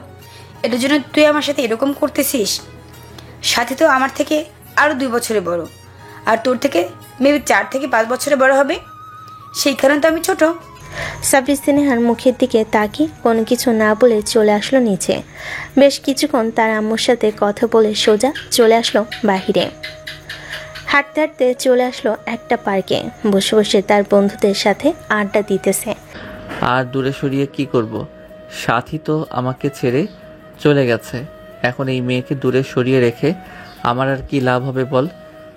এটার জন্য তুই আমার সাথে এরকম করতেছিস? সাথে তো আমার থেকে আরও 2 বছরের বড়, আর তোর থেকে মেবি 4 থেকে 5 বছরের বড় হবে। সেই কারণে তো আমি ছোট। সাব্বির স্নেহার মুখের দিকে তাকিয়ে কোনো কিছু না বলে চলে আসলো নিচে। বেশ কিছুক্ষণ তার আম্মুর সাথে কথা বলে সোজা চলে আসলো বাহিরে। হাঁটতে হাঁটতে চলে আসলো একটা পার্কে। বসে বসে তার বন্ধুদের সাথে আড্ডা দিতেছে। আর দূরে সরিয়ে কি করব? সাথী তো আমাকে ছেড়ে চলে গেছে, এখন এই মেয়েকে দূরে সরিয়ে রেখে আমার আর কি লাভ হবে বল?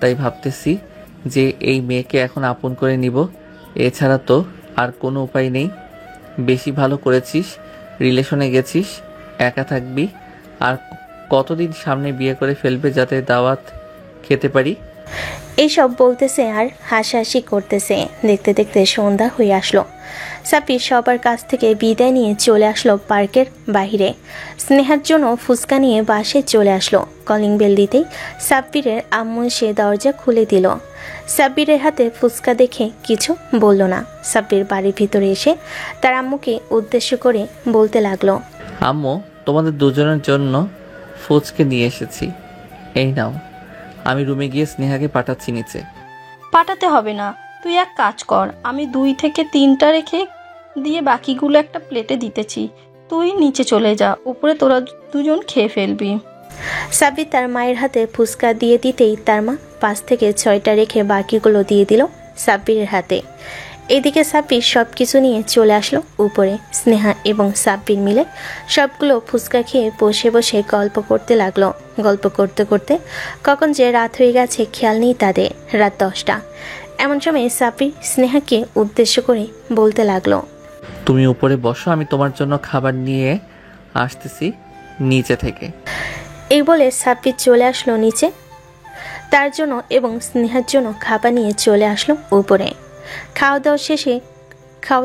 তাই ভাবতেছি যে এই মেয়েকে এখন আপন করে নিব, এছাড়া তো আর কোনো উপায় নেই। বেশি ভালো করেছিস, রিলেশনে গেছিস, একা থাকবি, আর কতদিন সামনে বিয়ে করে ফেলবে যাতে দাওয়াত খেতে পারি। এইসব বলতেছে আর হাসাহাসি করতেছে। দেখতে দেখতে সন্ধ্যা হয়ে আসলো। সাব্বির সবার কাছ থেকে বিদায় নিয়ে চলে আসলো পার্কের বাইরে। স্নেহার জন্য ফুচকা নিয়ে বাসায় চলে আসলো। কলিং বেল দিতেই সাব্বিরের আম্মু এসে দরজা খুলে দিল। সাব্বিরের হাতে ফুচকা দেখে কিছু বলল না। সাব্বির বাড়ির ভিতরে এসে তার আম্মুকে উদ্দেশ্য করে বলতে লাগলো, আম্মু, তোমাদের দুজনের জন্য ফুচকে নিয়ে এসেছি, এই নাও। আমি রুমে গিয়ে স্নেহাকে পাঠাচ্ছি নিচে। পাঠাতে হবে না, তুই এক কাজ কর, আমি 2 থেকে 3টা রেখে দিয়ে বাকিগুলো একটা প্লেটে দিতেছি, তুই নিচে চলে যা, উপরে তোরা দুজন খেয়ে ফেলবি। সাব্বির তার মায়ের হাতে ফুচকা দিয়ে দিতেই তার মা 5 থেকে 6টা রেখে বাকিগুলো দিয়ে দিল সাব্বিরের হাতে। এদিকে সাব্বির সব কিছু নিয়ে চলে আসলো উপরে। স্নেহা এবং সাব্বির মিলে সবগুলো ফুচকা খেয়ে বসে বসে গল্প করতে লাগলো। গল্প করতে করতে কখন যে রাত হয়ে গেছে খেয়াল নেই তাদের। রাত 10টা। এমন সময় সাব্বির স্নেহাকে উদ্দেশ্য করে বলতে লাগলো, তুমি উপরে বসো, আমি তোমার জন্য খাবার নিয়ে আসতেছি নিচে থেকে। এই বলে সাব্বির চলে আসলো নিচে তার জন্য এবং স্নেহার জন্য খাবার নিয়ে চলে আসলো উপরে। খাওয়া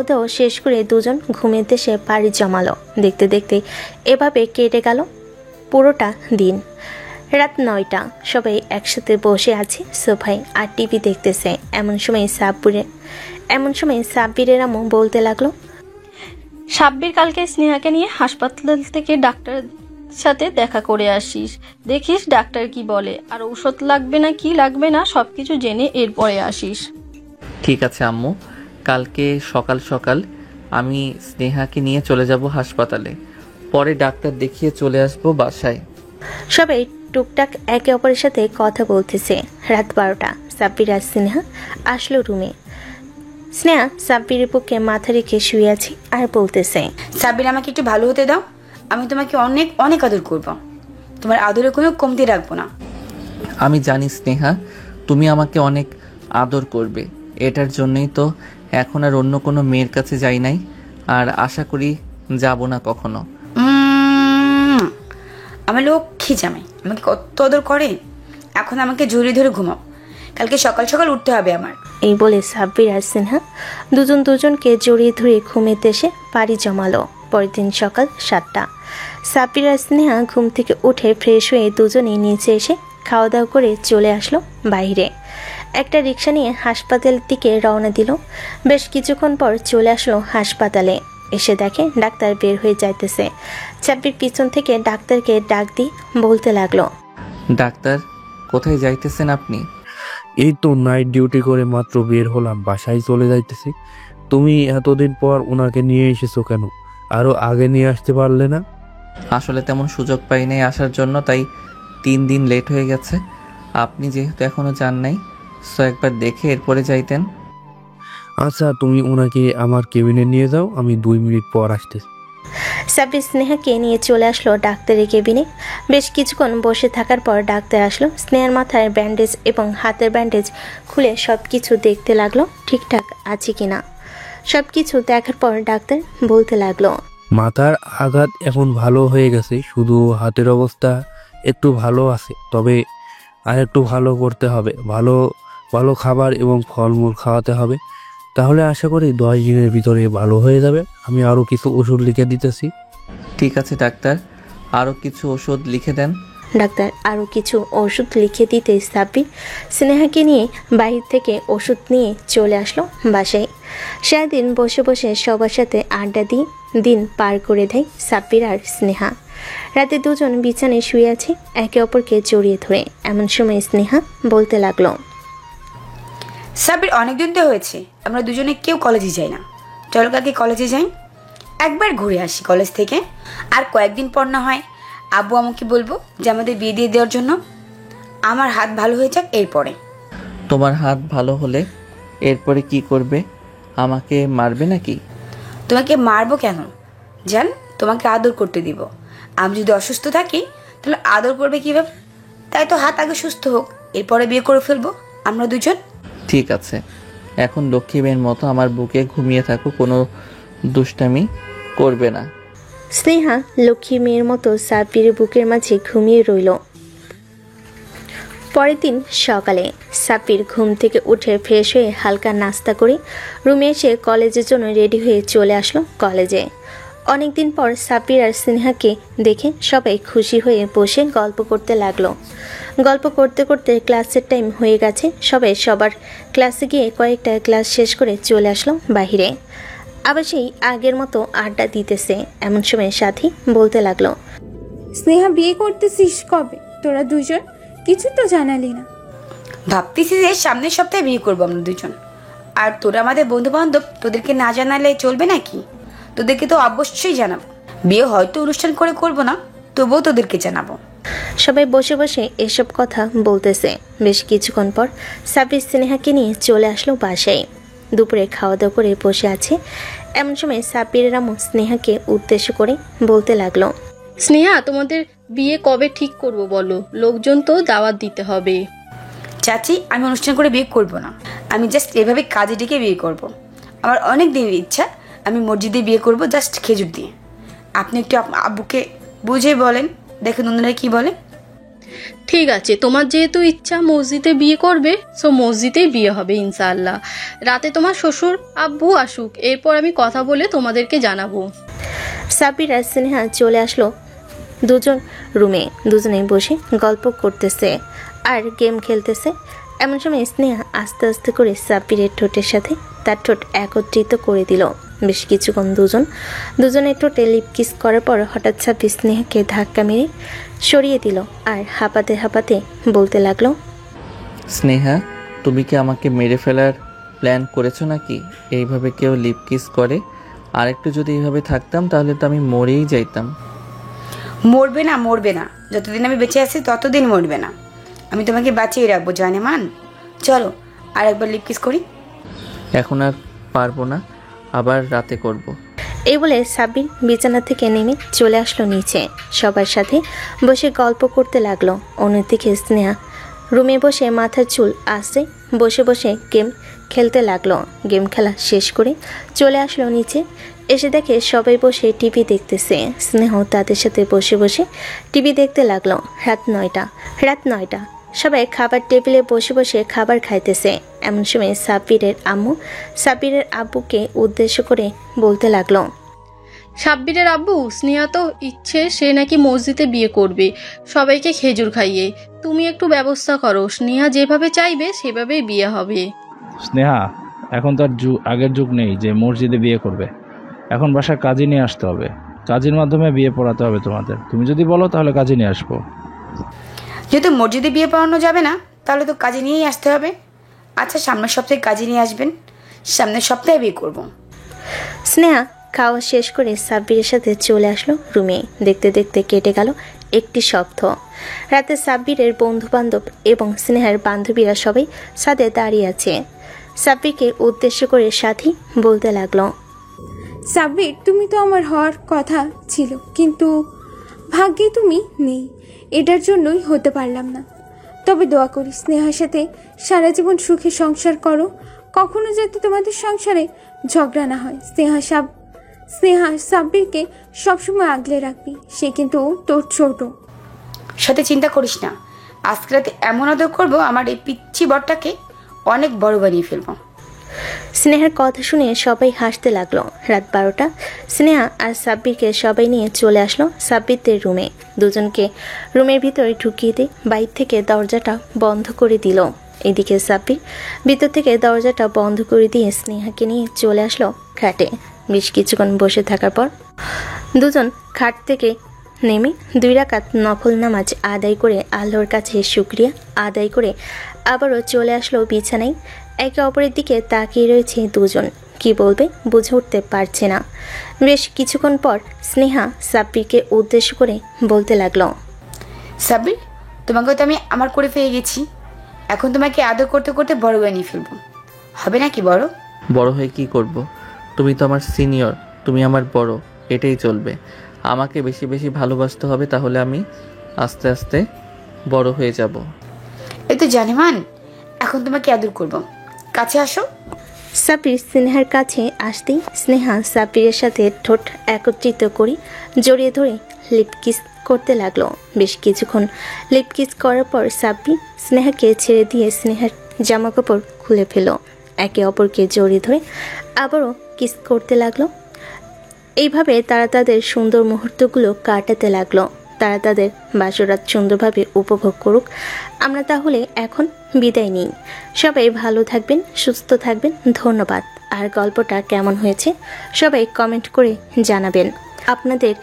দাওয়া শেষ করে দুজন ঘুমের দেশে পাড়ি জমালো। দেখতে দেখতে এভাবে কেটে গেল পুরোটা দিন। রাত 9টা। সবাই একসাথে বসে আছে সোফায় আর টিভি দেখতেছে। এমন সময় সাব্বিরের আম্মু বলতে লাগলো, সাব্বির, কালকে স্নেহাকে নিয়ে হাসপাতাল থেকে ডাক্তার সাথে দেখা করে আসিস, দেখিস ডাক্তার কি বলে, আর ঔষধ লাগবে না কি লাগবে না সবকিছু জেনে এরপরে আসিস। ঠিক আছে আম্মু, কালকে সকাল সকাল আমি স্নেহাকে নিয়ে চলে যাব হাসপাতালে, পরে ডাক্তার দেখিয়ে চলে আসবো বাসায়। সবাই টুকটাক একে অপরের সাথে কথা বলতেছে। রাত 12টা। সাব্বির আর স্নেহা আসলো রুমে। স্নেহা সাব্বিরের বুকে মাথা রেখে শুয়ে আছে আর বলতেছে, সাব্বির, আমাকে একটু ভালো হতে দাও, আমি তোমাকে অনেক অনেক আদর করব, তোমার আদরে কোনো কমতি রাখবো না। আমি জানি স্নেহা, তুমি আমাকে অনেক আদর করবে, এটার জন্যই তো এখন আর অন্য কোনো মেয়ের কাছে যাই নাই, আর আশা করি যাব না কখনো। আমার লক্ষ্মী জামাই আমাকে কত আদর করে। এখন আমাকে জড়িয়ে ধরে ঘুমাও, কালকে সকাল সকাল উঠতে হবে আমার। এই বলে সাব্বির আর সিনহা দুজনকে জড়িয়ে ধরে ঘুমেতে এসে পাড়ি জমালো। পরের দিন সকাল 7টা। সাব্বির আর স্নেহা ঘুম থেকে উঠে ফ্রেশ হয়ে দুজনেই নিচে এসে খাওয়া দাওয়া করে চলে আসলো বাইরে। একটা রিক্সা নিয়ে হাসপাতালের দিকে রওনা দিল। বেশ কিছুক্ষণ পর চলে আসলো হাসপাতালে। এসে দেখে ডাক্তার বের হয়ে যাইতেছে। সাব্বির পিছন থেকে ডাক্তারকে ডাক দিয়ে বলতে লাগলো, ডাক্তার, কোথায় যাইতেছেন আপনি? এই তো নাইট ডিউটি করে মাত্র বের হলাম, বাসায় চলে যাইতেছি। তুমি এতদিন পর ওনাকে নিয়ে এসেছো কেন? আরো আগে নিয়ে আসতে পারলে না? আসলে তেমন সুযোগ পাই নাই আসার জন্য, তাই 3 দিন লেট হয়ে গেছে। আপনি যেহেতু এখনো যান নাই, সো একবার দেখে এরপরে যাইতেন। আচ্ছা, তুমি ওনাকে আমার কেবিনে নিয়ে যাও, আমি 2 মিনিট পর আসতেছি। সাব্বির স্নেহাকে নিয়ে চলে আসলো ডাক্তারের কেবিনে। বেশ কিছুক্ষণ বসে থাকার পর ডাক্তার আসলো। স্নেহার মাথায় ব্যান্ডেজ এবং হাতের ব্যান্ডেজ খুলে সব কিছু দেখতে লাগলো ঠিকঠাক আছে কিনা। সব কিছু দেখার পর ডাক্তার বলতে লাগলো, মাথার আঘাত এখন ভালো হয়ে গেছে, শুধু হাতের অবস্থা একটু ভালো আছে, তবে আর একটু ভালো করতে হবে। ভালো ভালো খাবার এবং ফলমূল খাওয়াতে হবে, তাহলে আশা করি 10 দিনের ভিতরে ভালো হয়ে যাবে। আমি আরও কিছু ওষুধ লিখে দিতেছি। ঠিক আছে ডাক্তার, আরও কিছু ওষুধ লিখে দেন। ডাক্তার আরও কিছু ওষুধ লিখে দিতে সাব্বির স্নেহাকে নিয়ে বাহির থেকে ওষুধ নিয়ে চলে আসলো বাসায়। সারাদিন বসে বসে সবার সাথে আড্ডা দিয়ে দিন পার করে দেয় সাব্বির আর স্নেহা। রাতে দুজন বিছানায় শুয়ে আছে একে অপরকে জড়িয়ে ধরে। এমন সময় স্নেহা বলতে লাগলো, সাব্বির, অনেকদিন তো হয়েছে আমরা দুজনে কেউ কলেজে যাই না। চলো কালকে কলেজে যাই, একবার ঘুরে আসি কলেজ থেকে। আর কয়েকদিন পর না হয় আব্বু আমাকে বলবো যে আমাদের বিয়ে দিয়ে দেওয়ার জন্য। আমার হাত ভালো হয়ে যাক এরপরে। তোমার হাত ভালো হলে এরপরে কি করবে? আমাকে মারবে নাকি? তোমাকে মারবো কেন? জান, তোমাকে আদর করতে দিব। আমি যদি অসুস্থ থাকি তাহলে আদর করবে কীভাবে? তাই তো হাত আগে সুস্থ হোক, এরপরে বিয়ে করে ফেলবো আমরা দুজন। ঠিক আছে, এখন লক্ষ্মী মেয়ের মতো আমার বুকে ঘুমিয়ে থাকো, কোনো দুষ্টামি করবে না। স্নেহা লক্ষ্মী মেয়ের মতো সাব্বিরের বুকের মাঝে ঘুমিয়ে রইল। পরের দিন সকালে সাব্বির ঘুম থেকে উঠে ফ্রেশ হয়ে হালকা নাস্তা করে রুমে এসে কলেজের জন্য রেডি হয়ে চলে আসলো কলেজে। অনেকদিন পর সাব্বির আর স্নেহাকে দেখে সবাই খুশি হয়ে বসে গল্প করতে লাগলো। গল্প করতে করতে ক্লাসের টাইম হয়ে গেছে। সবাই সবার ক্লাসে গিয়ে কয়েকটা ক্লাস শেষ করে চলে আসলো বাহিরে। আবার সেই আগের মতো আড্ডা দিতেছে। এমন সময় সাথী বলতে লাগলো, স্নেহা, বিয়ে করতেছিস কবে? তোরা দুজন কিছু তো জানালি না। ভাবতেছি যে সামনের সপ্তাহে বিয়ে করবো আমরা দুজন। আর তোরা আমাদের বন্ধু বান্ধব, তোদেরকে না জানালে চলবে নাকি? তোদেরকে তো অবশ্যই জানাবো। বিয়ে হয়তো অনুষ্ঠান করে করবো না, তবুও তোদেরকে জানাবো। সবাই বসে বসে এসব কথা বলতেছে। বেশ কিছুক্ষণ পর সাব্বির স্নেহাকে নিয়ে চলে আসলো বাসায়। দুপুরে খাওয়া দাওয়া করে বসে আছে। এমন সময় সাব্বিরের আম্মু স্নেহাকে উদ্দেশ্য করে বলতে লাগলো, স্নেহা, তোমাদের বিয়ে কবে ঠিক করব বলো? লোকজন তো দাওয়াত দিতে হবে। চাচি, আমি অনুষ্ঠান করে বিয়ে করব না। আমি জাস্ট এভাবে কাজে ডেকে বিয়ে করব। আমার অনেক দিনের ইচ্ছা, আমি মসজিদে বিয়ে করব, জাস্ট খেজুর দিয়ে। আপনি একটু আব্বুকে বুঝে বলেন, দেখুন ওনারা কি বলে। ঠিক আছে, তোমার যেহেতু ইচ্ছা মসজিদে বিয়ে করবে, সো মসজিদেই বিয়ে হবে ইনশাআল্লাহ। রাতে তোমার শ্বশুর আব্বু আসুক, এরপর আমি কথা বলে তোমাদেরকে জানাবো। সাব্বির আর স্নেহা চলে আসলো দুজন রুমে। দুজনেই বসে গল্প করতেছে আর গেম খেলতেছে। এমন সময় স্নেহা আস্তে আস্তে করে সাব্বিরের ঠোঁটের সাথে তার ঠোঁট একত্রিত করে দিল। বেশ কিছুক্ষণ দুজনের ঠোঁটে লিপ কিস করার পর হঠাৎ সাব্বির স্নেহাকে ধাক্কা মেরে সরিয়ে দিল আর হাঁপাতে হাঁপাতে বলতে লাগলো, স্নেহা, তুমি কি আমাকে মেরে ফেলার প্ল্যান করেছো নাকি? এইভাবে কেউ লিপ কিস করে? আরেকটু যদি এইভাবে থাকতাম তাহলে তো আমি মরেই যাইতাম। মরবে না, মরবে না। যতদিন আমি বেঁচে আছি ততদিন মরবে না। আমি তোমাকে বাঁচিয়ে রাখবো জানেমান। চলো আর একবার লিপ কিস করি। এখন আর পারবো না, আবার রাতে করব। এই বলে সাব্বির বিছানা থেকে নেমে চলে আসলো নিচে। সবার সাথে বসে গল্প করতে লাগলো। অন্যদিকে স্নেহা রুমে বসে মাথার চুল আসছে বসে বসে গেম খেলতে লাগলো। গেম খেলা শেষ করে চলে আসলো নিচে। এসে দেখে সবাই বসে টিভি দেখতেছে। স্নেহ তাদের সাথে বসে বসে টিভি দেখতে লাগলো। রাত নয়টা। সবাই খাবার টেবিলে বসে বসে খাবার খাইতেছে। এমন সময় সাব্বিরের আম্মু সাব্বিরের আব্বুকে উদ্দেশ্য করে বলতে লাগলো, সাব্বিরের আব্বু, স্নেহা তো ইচ্ছে সে নাকি মসজিদে বিয়ে করবে সবাইকে খেজুর খাইয়ে। তুমি একটু ব্যবস্থা করো, স্নেহা যেভাবে চাইবে সেভাবেই বিয়ে হবে। স্নেহা, এখন তার আগের যুগ নেই যে মসজিদে বিয়ে করবে। এখন বাসায় কাজী নিয়ে আসতে হবে, কাজীর মাধ্যমে বিয়ে পড়াতে হবে তোমাদের। তুমি যদি বলো তাহলে কাজী নিয়ে আসবো। যেহেতু মসজিদে বিয়ে পড়ানো যাবে না, তাহলে তো কাজে নিয়েই আসতে হবে। আচ্ছা, সামনের সপ্তাহে কাজে নিয়ে আসবেন, সামনের সপ্তাহে বিয়ে করব। স্নেহা খাওয়া শেষ করে সাব্বিরের সাথে চলে আসলো রুমে। দেখতে দেখতে কেটে গেল একটি সপ্তাহ। রাতে সাব্বিরের বন্ধু বান্ধব এবং স্নেহার বান্ধবীরা সবাই সাথে দাঁড়িয়ে আছে। সাব্বিরকে উদ্দেশ্য করে সাথী বলতে লাগলো, সাব্বির, তুমি তো আমার হওয়ার কথা ছিল, কিন্তু ভাগ্যে তুমি নেই। এটার জন্যই হতে পারলাম না। তবে দোয়া করি স্নেহার সাথে সারা জীবন সুখে সংসার করো, কখনো যাতে তোমাদের সংসারে ঝগড়া না হয়। স্নেহা সাব্বিরকে সবসময় আগলে রাখবি, সে কিন্তু তোর ছোট। সাথে চিন্তা করিস না, আজকে রাতে এমন আদর করবো আমার এই পিচ্ছি বরটাকে অনেক বড় বানিয়ে ফেলবো। স্নেহার কথা শুনে সবাই হাসতে লাগলো। রাত 12টা। স্নেহা আর সাব্বিরকে সবাই নিয়ে চলে আসলো সাব্বিরদের রুমে। দুজনকে রুমের ভিতরে ঢুকিয়ে দিয়ে বাইর থেকে দরজাটা বন্ধ করে দিল। এদিকে সাব্বির ভিতর থেকে দরজাটা বন্ধ করে দিয়ে স্নেহাকে নিয়ে চলে আসলো খাটে। বেশ কিছুক্ষণ বসে থাকার পর দুজন খাট থেকে নেমে 2 রাকাত নফল নামাজ আদায় করে আল্লাহর কাছে শুকরিয়া আদায় করে আবারও চলে আসলো বিছানায়। একে অপরের দিকে তাকিয়ে রয়েছে দুজন, কি বলবে বুঝে উঠতে পারছে না। বেশ কিছুক্ষণ পর স্নেহা সাব্বিরকে উদ্দেশ্য করে বলতে লাগলো, সাব্বির, তোমাকে তো আমি আমার করে পেয়ে গেছি, এখন তোমাকে আদর করতে করতে বড় বানিয়ে ফেলবো, হবে নাকি? বড় হয়ে কি করব? তুমি তো আমার সিনিয়র, তুমি আমার বড়, এটাই চলবে। আমাকে বেশি বেশি ভালোবাসতে হবে, তাহলে আমি আস্তে আস্তে বড় হয়ে যাব। এই তো জানেমান, এখন তোমাকে আদর করবো, কাছে আসো। সাব্বির স্নেহার কাছে আসতেই স্নেহা সাব্বিরের সাথে ঠোঁট একত্রিত করে জড়িয়ে ধরে লিপ কিস করতে লাগলো। বেশ কিছুক্ষণ লিপ কিস করার পর সাব্বির স্নেহাকে ছেড়ে দিয়ে স্নেহার জামা কাপড় খুলে ফেলো। একে অপরকে জড়িয়ে ধরে আবারও কিস করতে লাগলো। এইভাবে তারা তাদের সুন্দর মুহূর্তগুলো কাটাতে লাগলো। তারা তাদের বাসরাত সুন্দরভাবে উপভোগ করুক। আমরা তাহলে এখন বিদায় নিই। সবাই ভালো থাকবেন, সুস্থ থাকবেন। ধন্যবাদ। আর গল্পটা কেমন হয়েছে সবাই কমেন্ট করে জানাবেন। আপনাদের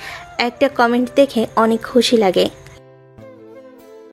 একটা কমেন্ট দেখে অনেক খুশি লাগে।